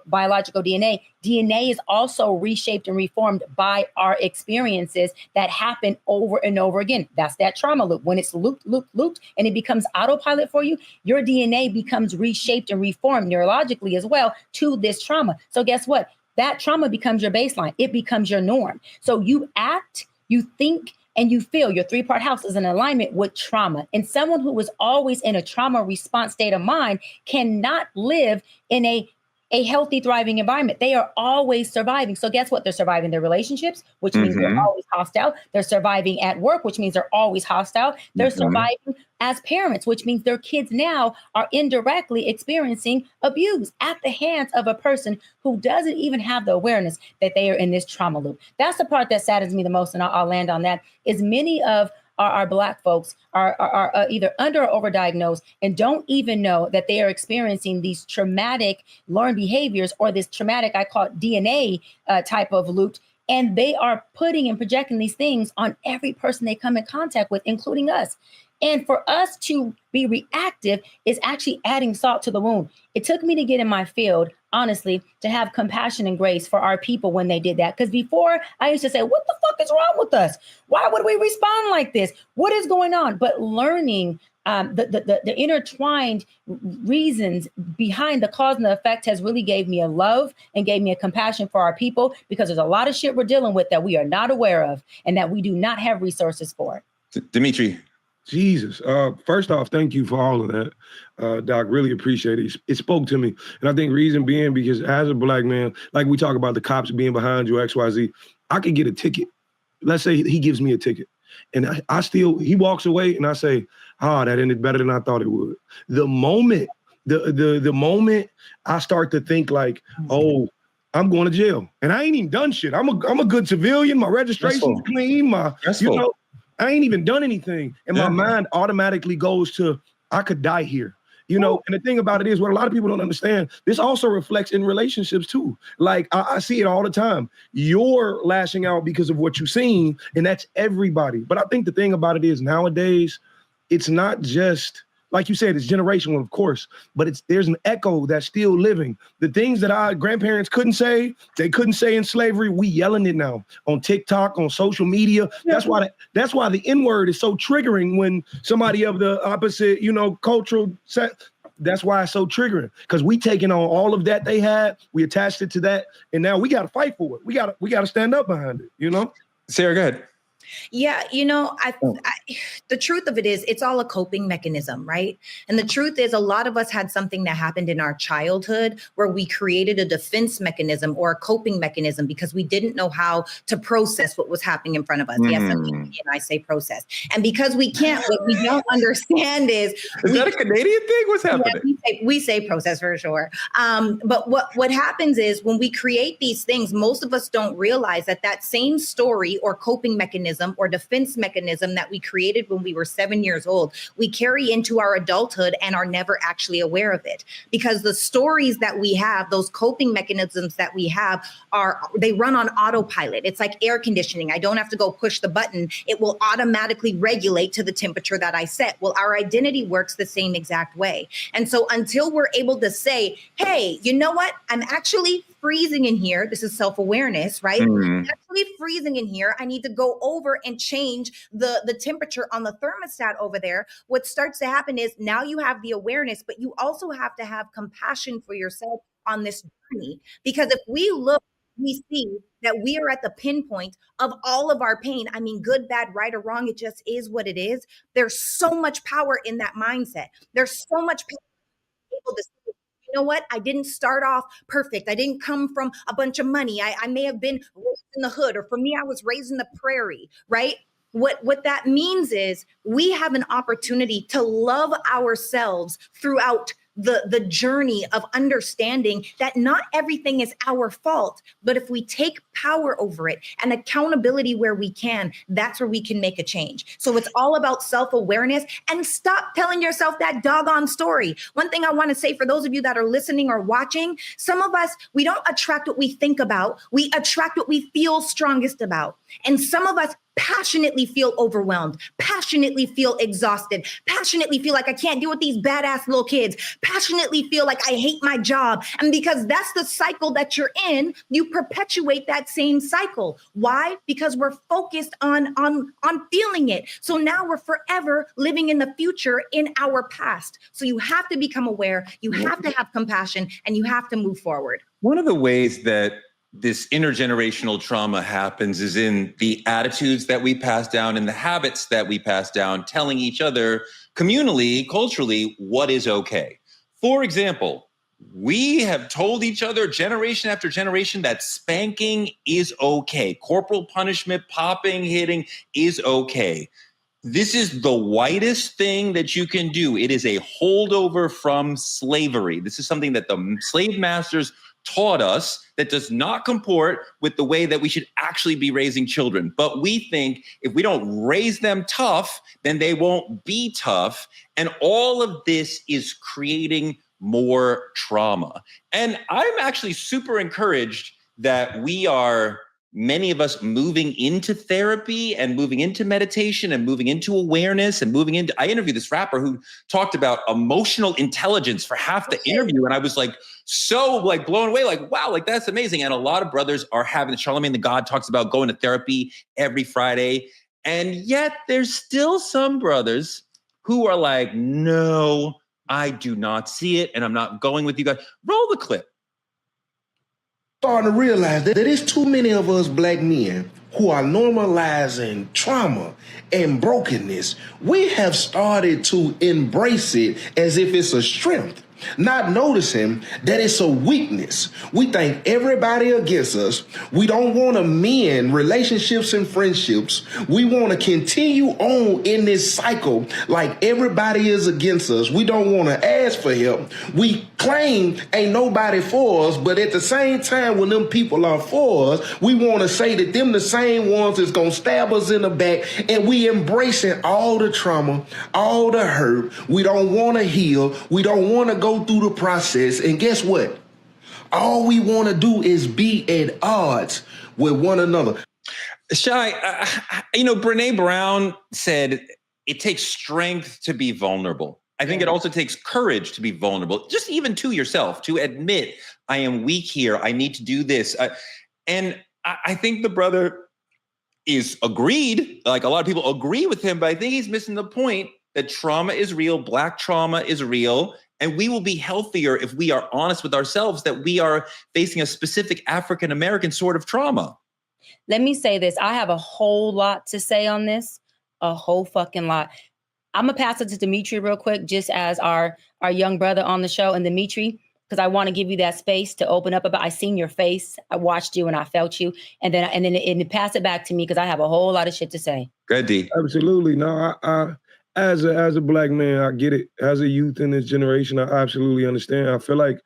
biological DNA. DNA is also reshaped and reformed by our experiences that happen over and over again. That's that trauma loop. When it's looped, and it becomes autopilot for you, your DNA becomes reshaped and reformed neurologically as well to this trauma. So guess what? That trauma becomes your baseline. It becomes your norm. So you act, you think, and you feel. Your three-part house is in alignment with trauma. And someone who is always in a trauma response state of mind cannot live in a healthy, thriving environment. They are always surviving. So guess what? They're surviving their relationships, which means they're always hostile. They're surviving at work, which means they're always hostile. They're surviving as parents, which means their kids now are indirectly experiencing abuse at the hands of a person who doesn't even have the awareness that they are in this trauma loop. That's the part that saddens me the most, and I'll land on that, is many of our Black folks are either under or overdiagnosed and don't even know that they are experiencing these traumatic learned behaviors, or this traumatic, I call it DNA type of loop. And they are putting and projecting these things on every person they come in contact with, including us. And for us to be reactive is actually adding salt to the wound. It took me to get in my field, honestly, to have compassion and grace for our people when they did that. Because before, I used to say, what the fuck is wrong with us? Why would we respond like this? What is going on? But learning the intertwined reasons behind the cause and the effect has really gave me a love and gave me a compassion for our people, because there's a lot of shit we're dealing with that we are not aware of and that we do not have resources for. Dimitri. Jesus. First off, thank you for all of that, Doc. Really appreciate it. It spoke to me. And I think reason being, because as a Black man, like we talk about the cops being behind you, XYZ, I could get a ticket. Let's say he gives me a ticket, and he walks away, and I say, that ended better than I thought it would. The moment I start to think like, oh, I'm going to jail, and I ain't even done shit. I'm a good civilian. My registration's clean. I ain't even done anything, and my mind automatically goes to, I could die here. And the thing about it is, what a lot of people don't understand, this also reflects in relationships too. Like, I see it all the time. You're lashing out because of what you've seen, and that's everybody. But I think the thing about it is, nowadays, it's not just, like you said, it's generational, of course, but there's an echo that's still living. The things that our grandparents couldn't say, they couldn't say in slavery, we yelling it now on TikTok, on social media. Yeah. That's why the N-word is so triggering when somebody of the opposite, cultural set. That's why it's so triggering, because we taking on all of that they had, we attached it to that, and now we got to fight for it. We got to stand up behind it. Sarah, go ahead. Yeah, the truth of it is, it's all a coping mechanism, right? And the truth is, a lot of us had something that happened in our childhood where we created a defense mechanism or a coping mechanism because we didn't know how to process what was happening in front of us. Yes, and I say process. And because we can't, what we don't understand is that a Canadian thing? What's happening? Yeah, we say process for sure. But what happens is, when we create these things, most of us don't realize that same story or coping mechanism or defense mechanism that we created when we were 7 years old, we carry into our adulthood and are never actually aware of it. Because the stories that we have, those coping mechanisms that we have, they run on autopilot. It's like air conditioning. I don't have to go push the button. It will automatically regulate to the temperature that I set. Well, our identity works the same exact way. And so until we're able to say, hey, you know what? I'm actually freezing in here. This is self-awareness, right? I'm actually freezing in here. I need to go over and change the temperature on the thermostat over there. What starts to happen is, now you have the awareness, but you also have to have compassion for yourself on this journey. Because if we look, we see that we are at the pinpoint of all of our pain. I mean, good, bad, right, or wrong. It just is what it is. There's so much power in that mindset. There's so much power in people to say, you know what? I didn't start off perfect. I didn't come from a bunch of money. I may have been raised in the hood, or for me, I was raised in the prairie, right? What that means is, we have an opportunity to love ourselves throughout the journey of understanding that not everything is our fault, but if we take power over it and accountability where we can, that's where we can make a change. So it's all about self-awareness, and stop telling yourself that doggone story. One thing I want to say for those of you that are listening or watching, some of us, we don't attract what we think about, we attract what we feel strongest about. And some of us passionately feel overwhelmed, passionately feel exhausted, passionately feel like I can't deal with these badass little kids, passionately feel like I hate my job. And because that's the cycle that you're in, you perpetuate that same cycle. Why? Because we're focused on feeling it. So now we're forever living in the future in our past. So you have to become aware, you have to have compassion, and you have to move forward. One of the ways that this intergenerational trauma happens is in the attitudes that we pass down and the habits that we pass down, telling each other communally, culturally, what is okay. For example, we have told each other generation after generation that spanking is okay. Corporal punishment, popping, hitting is okay. This is the whitest thing that you can do. It is a holdover from slavery. This is something that the slave masters taught us that does not comport with the way that we should actually be raising children. But we think if we don't raise them tough, then they won't be tough. And all of this is creating more trauma. And I'm actually super encouraged that many of us moving into therapy and moving into meditation and moving into awareness and moving into, I interviewed this rapper who talked about emotional intelligence for half the interview. And I was like, so like blown away, like, wow, like that's amazing. And a lot of brothers are having, Charlemagne the God talks about going to therapy every Friday. And yet there's still some brothers who are like, no, I do not see it. And I'm not going with you guys. Roll the clip. Starting to realize that there's too many of us black men who are normalizing trauma and brokenness. We have started to embrace it as if it's a strength. not noticing that it's a weakness. We think everybody against us. We don't want to mend relationships and friendships. We want to continue on in this cycle like everybody is against us. We don't want to ask for help. We claim ain't nobody for us, but at the same time, when them people are for us, we want to say that them the same ones that's going to stab us in the back, and we embracing all the trauma, all the hurt. We don't want to heal. We don't want to go through the process. And guess what? All we want to do is be at odds with one another. Shy, Brene Brown said it takes strength to be vulnerable. I think it also takes courage to be vulnerable, just even to yourself, to admit, I am weak here. I need to do this. And I think the brother is agreed. Like, a lot of people agree with him, but I think he's missing the point that trauma is real. Black trauma is real. And we will be healthier if we are honest with ourselves that we are facing a specific African-American sort of trauma. Let me say this. I have a whole lot to say on this, a whole fucking lot. I'm going to pass it to Dimitri real quick, just as our young brother on the show. And Dimitri, because I want to give you that space to open up about. I seen your face, I watched you, and I felt you. And then pass it back to me, because I have a whole lot of shit to say. Good, D. Absolutely. No, I as a black man, I get it. As a youth in this generation, I absolutely understand. I feel like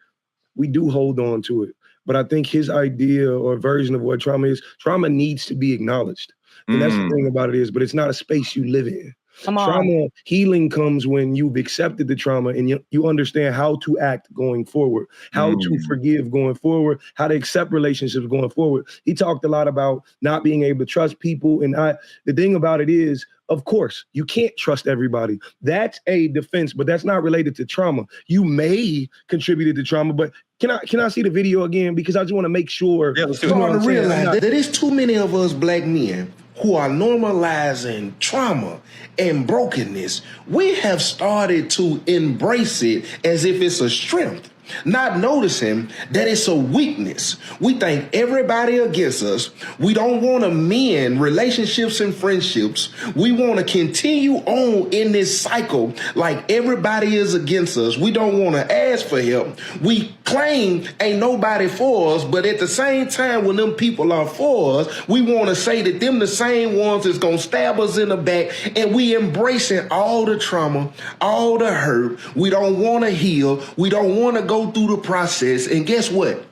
we do hold on to it. But I think his idea or version of what trauma is, trauma needs to be acknowledged. And that's the thing about it is, but it's not a space you live in. Come on. Trauma healing comes when you've accepted the trauma and you understand how to act going forward, how to forgive going forward, how to accept relationships going forward. He talked a lot about not being able to trust people. And the thing about it is, of course, you can't trust everybody. That's a defense, but that's not related to trauma. You may contribute to trauma, but can I see the video again? Because I just want to make sure. Yeah, let's do it. Starting to realize that there's too many of us black men who are normalizing trauma and brokenness. We have started to embrace it as if it's a strength, not noticing that it's a weakness. We think everybody against us. We don't want to mend relationships and friendships. We want to continue on in this cycle like everybody is against us. We don't want to ask for help. We claim ain't nobody for us, but at the same time, when them people are for us, we want to say that them the same ones that's going to stab us in the back, and we embracing all the trauma, all the hurt. We don't want to heal. We don't want to go through the process. And guess what?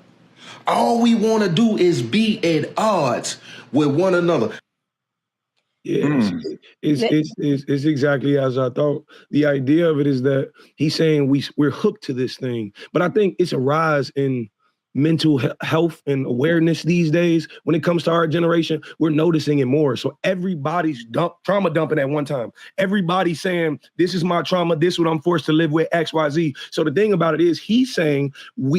All we want to do is be at odds with one another. Yeah, it's exactly as I thought. The idea of it is that he's saying we're hooked to this thing, but I think it's a rise in mental health and awareness these days. When it comes to our generation, we're noticing it more. So everybody's trauma dumping at one time. Everybody's saying, this is my trauma. This is what I'm forced to live with, X, Y, Z. So the thing about it is he's saying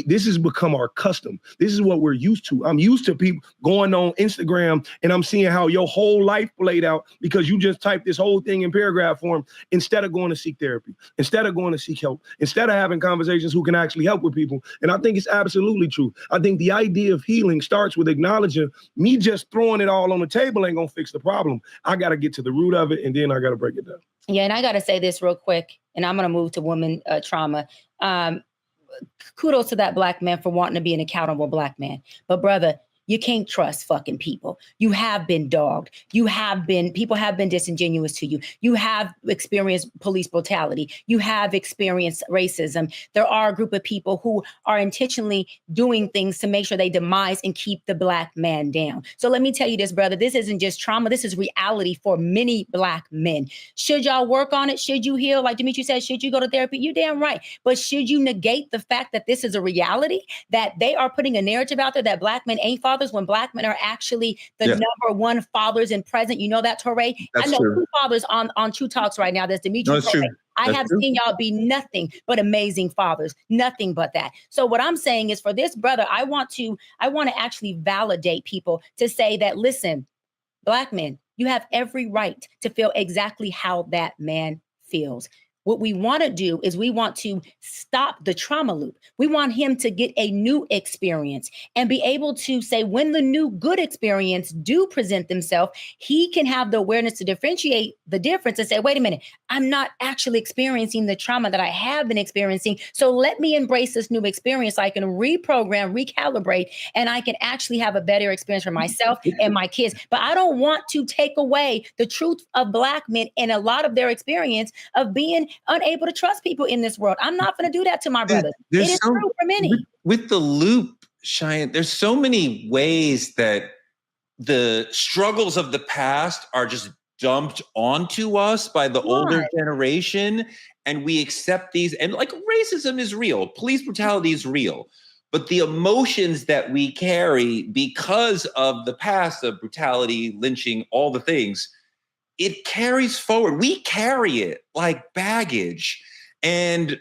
this has become our custom. This is what we're used to. I'm used to people going on Instagram and I'm seeing how your whole life played out because you just typed this whole thing in paragraph form instead of going to seek therapy, instead of going to seek help, instead of having conversations who can actually help with people. And I think it's absolutely true. I think the idea of healing starts with acknowledging me just throwing it all on the table ain't gonna fix the problem. I gotta get to the root of it and then I gotta break it down. Yeah, and I gotta say this real quick, and I'm gonna move to women trauma. Kudos to that black man for wanting to be an accountable black man. But brother, you can't trust fucking people. You have been dogged. People have been disingenuous to you. You have experienced police brutality. You have experienced racism. There are a group of people who are intentionally doing things to make sure they demise and keep the black man down. So let me tell you this, brother, this isn't just trauma. This is reality for many black men. Should y'all work on it? Should you heal? Like Dimitri said, should you go to therapy? You're damn right. But should you negate the fact that this is a reality, that they are putting a narrative out there that black men ain't fathers when black men are actually the number one fathers in present? You know that, Torre? That's I know true. two fathers on True Talks right now. There's Dimitri. No, that's true. I have seen y'all be nothing but amazing fathers, nothing but that. So what I'm saying is, for this brother, I want to actually validate people to say that, listen, black men, you have every right to feel exactly how that man feels. What we want to do is we want to stop the trauma loop. We want him to get a new experience and be able to say, when the new good experience do present themselves, he can have the awareness to differentiate the difference and say, wait a minute, I'm not actually experiencing the trauma that I have been experiencing. So let me embrace this new experience so I can reprogram, recalibrate, and I can actually have a better experience for myself and my kids. But I don't want to take away the truth of Black men and a lot of their experience of being unable to trust people in this world. I'm not going to do that to my brothers. It is true for many. With the loop, Cheyenne, there's so many ways that the struggles of the past are just dumped onto us by the older generation, and we accept these. And like, racism is real, police brutality is real, but the emotions that we carry because of the past of brutality, lynching, all the things, it carries forward. We carry it like baggage. And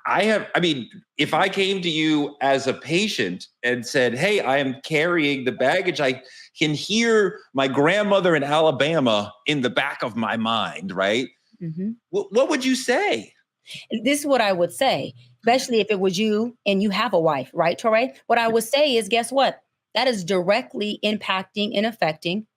I mean, if I came to you as a patient and said, hey, I am carrying the baggage, I can hear my grandmother in Alabama in the back of my mind, right? Mm-hmm. What would you say? This is what I would say, especially if it was you and you have a wife, right, Touré? What I would say is, guess what? That is directly impacting and affecting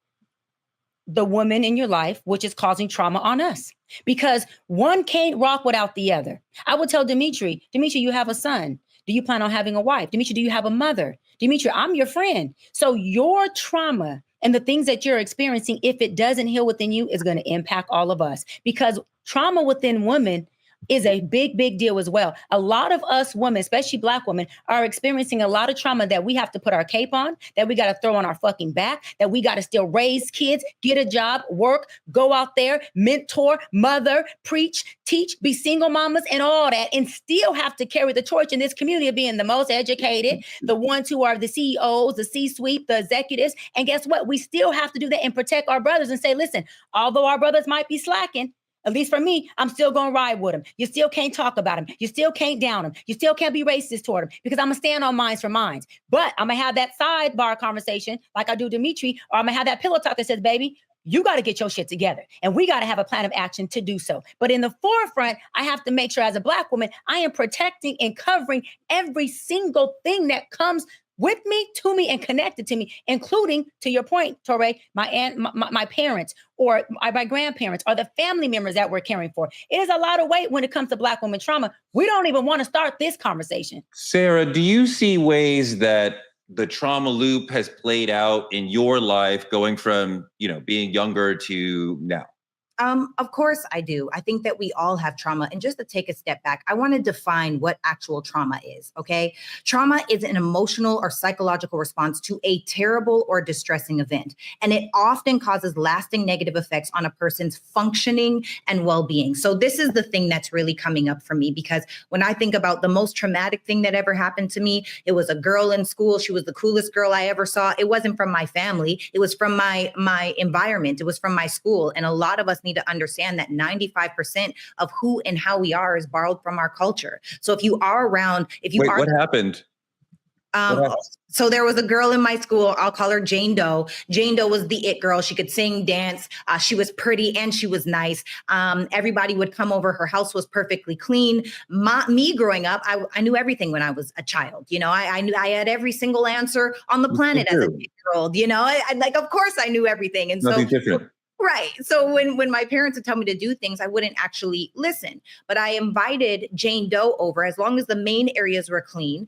the woman in your life, which is causing trauma on us, because one can't rock without the other. I would tell Dimitri, you have a son. Do you plan on having a wife? Dimitri, do you have a mother? Dimitri, I'm your friend. So your trauma and the things that you're experiencing, if it doesn't heal within you, is going to impact all of us, because trauma within women is a big, big deal as well. A lot of us women, especially Black women, are experiencing a lot of trauma that we have to put our cape on, that we got to throw on our fucking back, that we got to still raise kids, get a job, work, go out there, mentor, mother, preach, teach, be single mamas and all that, and still have to carry the torch in this community of being the most educated, the ones who are the CEOs, the C-suite, the executives. And guess what? We still have to do that and protect our brothers and say, listen, although our brothers might be slacking, at least for me, I'm still going to ride with him. You still can't talk about him. You still can't down him. You still can't be racist toward him, because I'm going to stand on minds for minds. But I'm going to have that sidebar conversation like I do Dimitri, or I'm going to have that pillow talk that says, baby, you got to get your shit together. And we got to have a plan of action to do so. But in the forefront, I have to make sure as a Black woman, I am protecting and covering every single thing that comes with me, to me, and connected to me, including, to your point, Touré, my aunt, my parents, or my grandparents, or the family members that we're caring for. It is a lot of weight when it comes to Black women trauma. We don't even want to start this conversation. Sarah, do you see ways that the trauma loop has played out in your life, going from, being younger to now? Of course I do. I think that we all have trauma. And just to take a step back, I want to define what actual trauma is, okay? Trauma is an emotional or psychological response to a terrible or distressing event. And it often causes lasting negative effects on a person's functioning and well-being. So this is the thing that's really coming up for me, because when I think about the most traumatic thing that ever happened to me, it was a girl in school. She was the coolest girl I ever saw. It wasn't from my family. It was from my environment. It was from my school. And a lot of us need to understand that 95% of who and how we are is borrowed from our culture. So if you are around, what happened? So there was a girl in my school, I'll call her Jane Doe. Jane Doe was the it girl. She could sing, dance. She was pretty and she was nice. Everybody would come over. Her house was perfectly clean. Me growing up, I knew everything when I was a child. I knew I had every single answer on the planet as a 8-year-old. Of course I knew everything. And nothing different. Right. So when my parents would tell me to do things, I wouldn't actually listen. But I invited Jane Doe over, as long as the main areas were clean.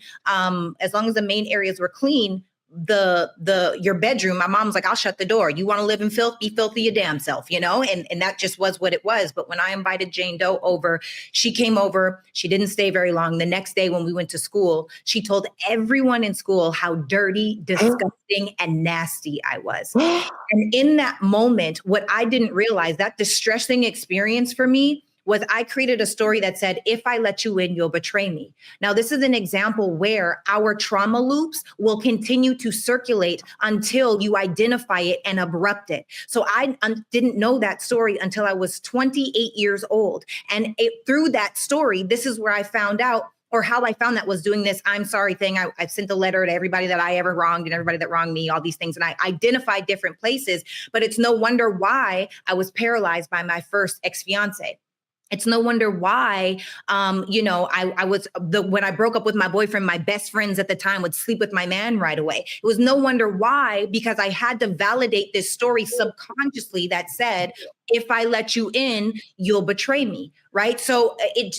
Your bedroom, my mom's like, I'll shut the door. You want to live in filth? Be filthy your damn self, and that just was what it was. But when I invited Jane Doe over, she came over. She didn't stay very long. The next day when we went to school, she told everyone in school how dirty, disgusting, and nasty I was. And in that moment, what I didn't realize, that distressing experience for me, was I created a story that said, if I let you in, you'll betray me. Now, this is an example where our trauma loops will continue to circulate until you identify it and abrupt it. So I didn't know that story until I was 28 years old. And through that story, this is where I found out, or how I found that, was doing this I'm sorry thing. I sent a letter to everybody that I ever wronged and everybody that wronged me, all these things. And I identified different places, but it's no wonder why I was paralyzed by my first ex-fiance. It's no wonder why, when I broke up with my boyfriend, my best friends at the time would sleep with my man right away. It was no wonder why, because I had to validate this story subconsciously that said, if I let you in, you'll betray me, right? So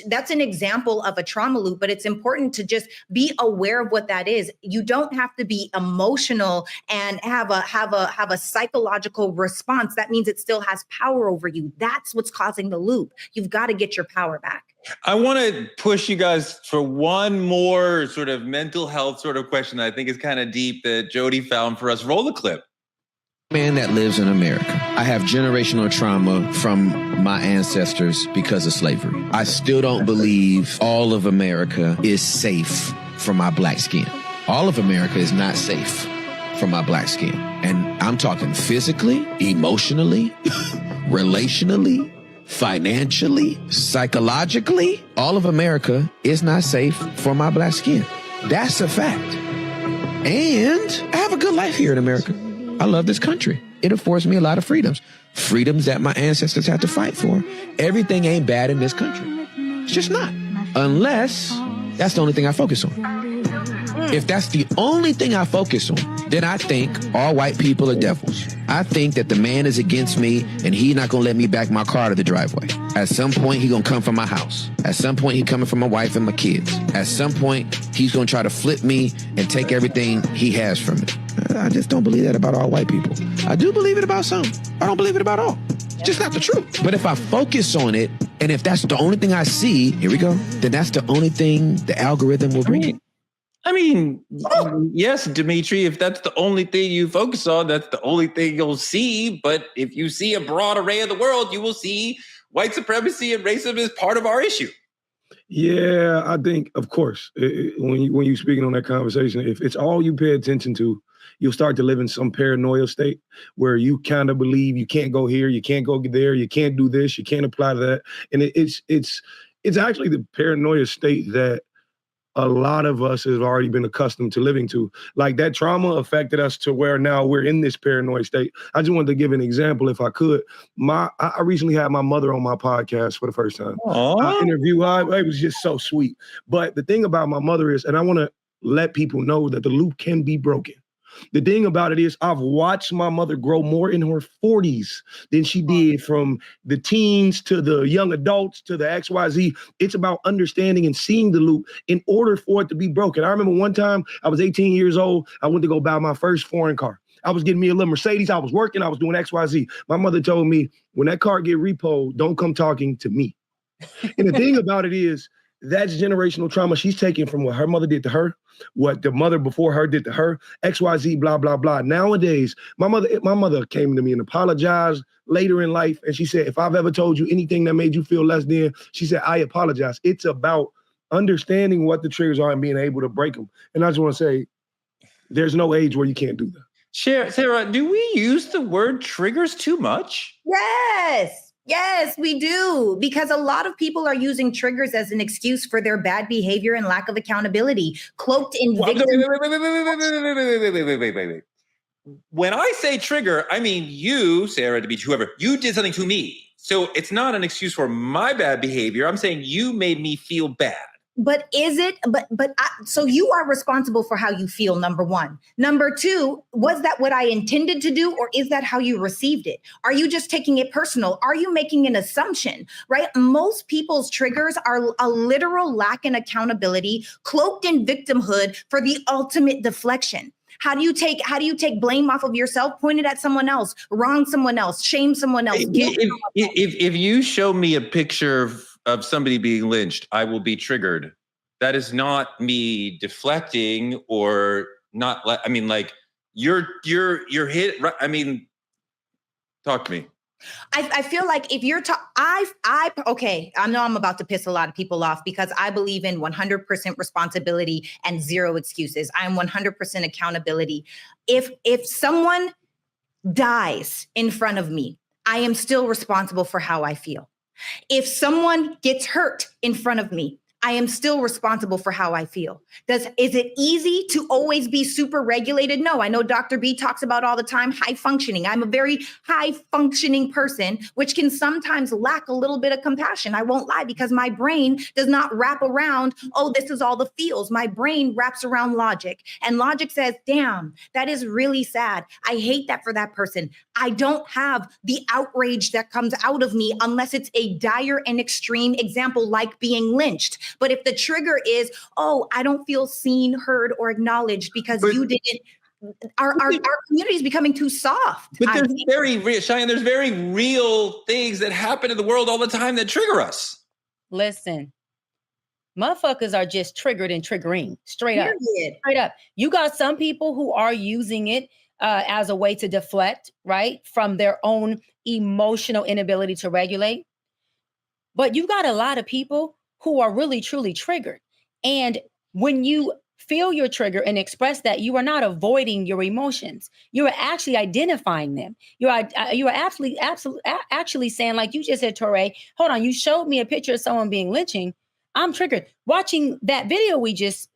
that's an example of a trauma loop, but it's important to just be aware of what that is. You don't have to be emotional and have a psychological response. That means it still has power over you. That's what's causing the loop. You've got to get your power back. I want to push you guys for one more sort of mental health sort of question that I think is kind of deep that Jody found for us. Roll the clip. Man that lives in America. I have generational trauma from my ancestors because of slavery. I still don't believe all of America is safe for my black skin. All of America is not safe for my black skin. And I'm talking physically, emotionally, relationally, financially, psychologically. All of America is not safe for my black skin. That's a fact. And I have a good life here in America. I love this country. It affords me a lot of freedoms. Freedoms that my ancestors had to fight for. Everything ain't bad in this country. It's just not. Unless that's the only thing I focus on. If that's the only thing I focus on, then I think all white people are devils. I think that the man is against me and he not gonna let me back my car to the driveway. At some point, he gonna come from my house. At some point, he coming from my wife and my kids. At some point, he's gonna try to flip me and take everything he has from me. I just don't believe that about all white people. I do believe it about some. I don't believe it about all. It's just not the truth. But if I focus on it, and if that's the only thing I see, here we go, then that's the only thing the algorithm will bring in. I mean, yes, Dimitri, if that's the only thing you focus on, that's the only thing you'll see. But if you see a broad array of the world, you will see white supremacy and racism as part of our issue. Yeah, I think, of course, when you're speaking on that conversation, if it's all you pay attention to, you'll start to live in some paranoia state where you kind of believe you can't go here, you can't go there, you can't do this, you can't apply to that. And it's actually the paranoia state that a lot of us have already been accustomed to living to. Like that trauma affected us to where now we're in this paranoid state. I just wanted to give an example if I could. I recently had my mother on my podcast for the first time. I interview her. It was just so sweet. But the thing about my mother is, and I want to let people know that the loop can be broken. The thing about it is I've watched my mother grow more in her 40s than she did from the teens to the young adults to the XYZ. It's about understanding and seeing the loop in order for it to be broken. I remember one time I was 18 years old. I went to go buy my first foreign car. I was getting me a little Mercedes. I was working. I was doing XYZ. My mother told me, when that car get repoed, don't come talking to me. And the thing about it is, that's generational trauma she's taking from what her mother did to her, what the mother before her did to her, XYZ, blah, blah, blah. Nowadays, my mother came to me and apologized later in life. And she said, if I've ever told you anything that made you feel less than, she said, I apologize. It's about understanding what the triggers are and being able to break them. And I just want to say, there's no age where you can't do that. Sarah, do we use the word triggers too much? Yes, we do. Because a lot of people are using triggers as an excuse for their bad behavior and lack of accountability, cloaked in victim. Wait. When I say trigger, I mean you, Sarah, to be whoever, you did something to me. So it's not an excuse for my bad behavior. I'm saying you made me feel bad. But is it, so you are responsible for how you feel, number one. Number two, was that what I intended to do, or is that how you received it? Are you just taking it personal? Are you making an assumption, right? Most people's triggers are a literal lack in accountability, cloaked in victimhood for the ultimate deflection. How do you take blame off of yourself, point it at someone else, wrong someone else, shame someone else? If you show me a picture of somebody being lynched, I will be triggered. That is not me deflecting or not. I mean, like you're hit. I mean, talk to me. I feel like if you're okay, I know I'm about to piss a lot of people off because I believe in 100% responsibility and zero excuses. I am 100% accountability. If someone dies in front of me, I am still responsible for how I feel. If someone gets hurt in front of me, I am still responsible for how I feel. Is it easy to always be super regulated? No, I know Dr. B talks about all the time high functioning. I'm a very high functioning person, which can sometimes lack a little bit of compassion. I won't lie, because my brain does not wrap around, oh, this is all the feels. My brain wraps around logic, and logic says, damn, that is really sad. I hate that for that person. I don't have the outrage that comes out of me unless it's a dire and extreme example like being lynched. But if the trigger is, oh, I don't feel seen, heard, or acknowledged because you didn't, our community is becoming too soft. But there's very real, Cheyenne, there's very real things that happen in the world all the time that trigger us. Listen, motherfuckers are just triggered and triggering straight up. Straight up. You got some people who are using it as a way to deflect, right, from their own emotional inability to regulate. But you got a lot of people who are really, truly triggered. And when you feel your trigger and express that, you are not avoiding your emotions. You are actually identifying them. You are actually saying, like you just said, Torre, hold on, you showed me a picture of someone being lynching. I'm triggered. Watching that video we just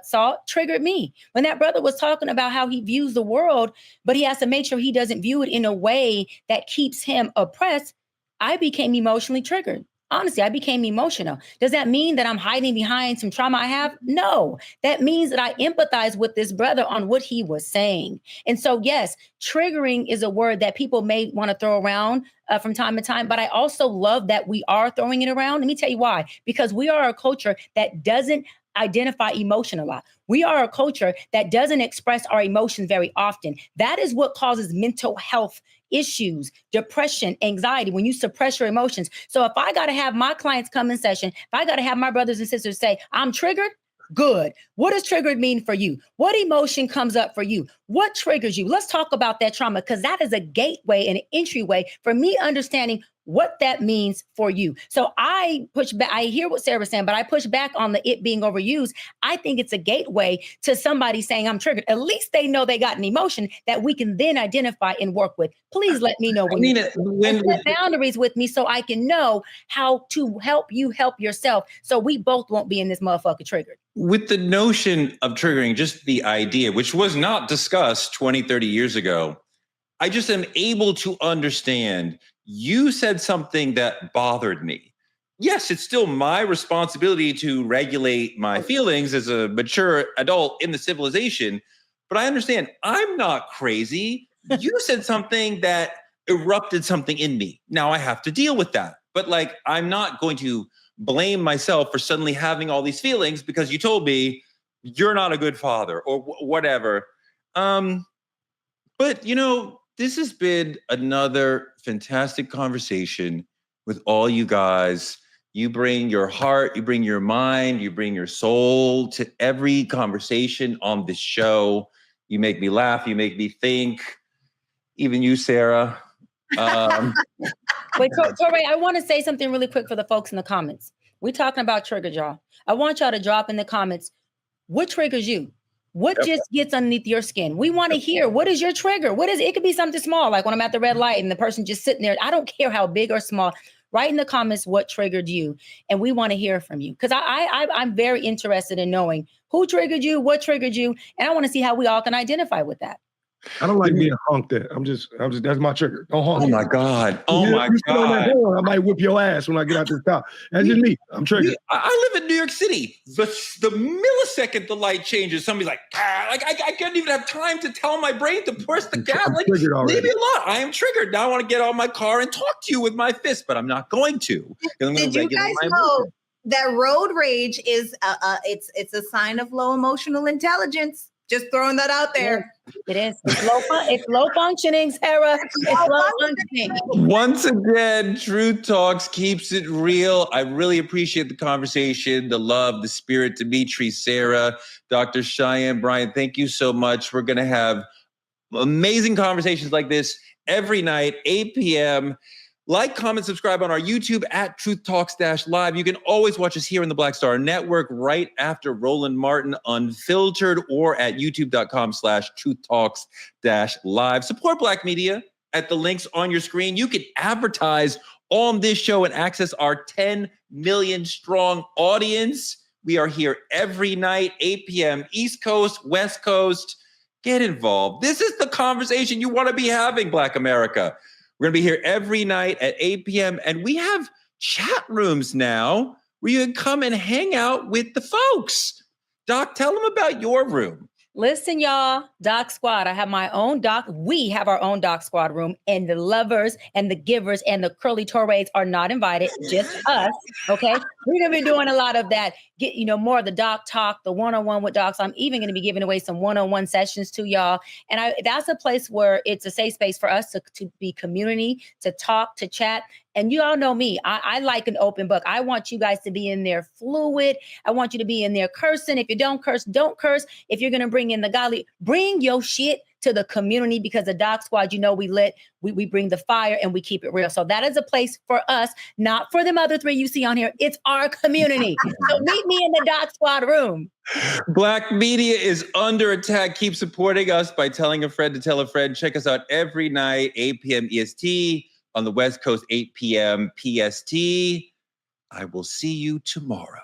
saw triggered me. When that brother was talking about how he views the world, but he has to make sure he doesn't view it in a way that keeps him oppressed, I became emotionally triggered. Honestly, I became emotional. Does that mean that I'm hiding behind some trauma I have? No, that means that I empathize with this brother on what he was saying. And so, yes, triggering is a word that people may want to throw around from time to time, but I also love that we are throwing it around. Let me tell you why. Because we are a culture that doesn't identify emotion a lot. We are a culture that doesn't express our emotions very often. That is what causes mental health issues, depression, anxiety, when you suppress your emotions. So if I got to have my clients come in session, if I got to have my brothers and sisters say, I'm triggered, good. What does triggered mean for you? What emotion comes up for you? What triggers you? Let's talk about that trauma, because that is a gateway and an entryway for me understanding what that means for you. So I push back. I hear what Sarah was saying, but I push back on the it being overused. I think it's a gateway to somebody saying I'm triggered. At least they know they got an emotion that we can then identify and work with. Please let me know when set boundaries with me so I can know how to help you help yourself, so we both won't be in this motherfucker triggered. With the notion of triggering, just the idea, which was not discussed 20, 30 years ago, I just am able to understand. You said something that bothered me. Yes, it's still my responsibility to regulate my feelings as a mature adult in the civilization, but I understand I'm not crazy. You said something that erupted something in me. Now I have to deal with that. But like, I'm not going to blame myself for suddenly having all these feelings because you told me you're not a good father or whatever. But you know, this has been another fantastic conversation with all you guys. You bring your heart, you bring your mind, you bring your soul to every conversation on this show. You make me laugh, you make me think. Even you, Sarah. Wait, Torre, I want to say something really quick for the folks in the comments. We're talking about triggers, y'all. I want y'all to drop in the comments, what triggers you? What just gets underneath your skin? We want to hear, what is your trigger? What is it? It could be something small, like when I'm at the red light and the person just sitting there. I don't care how big or small. Write in the comments what triggered you, and we want to hear from you, because I'm very interested in knowing who triggered you, what triggered you, and I want to see how we all can identify with that. I don't like being honked at. I'm just, that's my trigger. Don't honk. Oh my God. Oh my God. I might whip your ass when I get out this car. That's just me. I'm triggered. I live in New York City. The millisecond the light changes, somebody's like, I can't even have time to tell my brain to press the gas. Like, leave me alone. I am triggered. Now I want to get out of my car and talk to you with my fist, but I'm not going to. Did you guys know that road rage is it's a sign of low emotional intelligence? Just throwing that out there. It is. It's low functioning, Sarah. It's low functioning. Once again, Truth Talks keeps it real. I really appreciate the conversation, the love, the spirit. Dimitri, Sarah, Dr. Cheyenne, Bryant, thank you so much. We're going to have amazing conversations like this every night, 8 p.m. Like, comment, subscribe on our YouTube at Truth Talks-Live. You can always watch us here in the Black Star Network right after Roland Martin Unfiltered, or at youtube.com/Truth Talks-Live. Support Black media at the links on your screen. You can advertise on this show and access our 10 million strong audience. We are here every night, 8 p.m. East Coast, West Coast. Get involved. This is the conversation you want to be having, Black America. We're going to be here every night at 8 p.m. And we have chat rooms now where you can come and hang out with the folks. Doc, tell them about your room. Listen, y'all, Doc Squad. I have my own Doc. We have our own Doc Squad room, and the lovers and the givers and the curly torades are not invited, just us. Okay. We're going to be doing a lot of that. Get, more of the doc talk, the one-on-one with docs. I'm even going to be giving away some one-on-one sessions to y'all. And that's a place where it's a safe space for us to be community, to talk, to chat. And you all know me. I like an open book. I want you guys to be in there fluid. I want you to be in there cursing. If you don't curse, don't curse. If you're going to bring in the godly, bring your shit to the community, because the Doc Squad, we lit, we bring the fire and we keep it real. So that is a place for us, not for them other three you see on here. It's our community. So meet me in the Doc Squad room. Black media is under attack. Keep supporting us by telling a friend to tell a friend. Check us out every night, 8 p.m. EST, on the West Coast, 8 p.m. PST. I will see you tomorrow.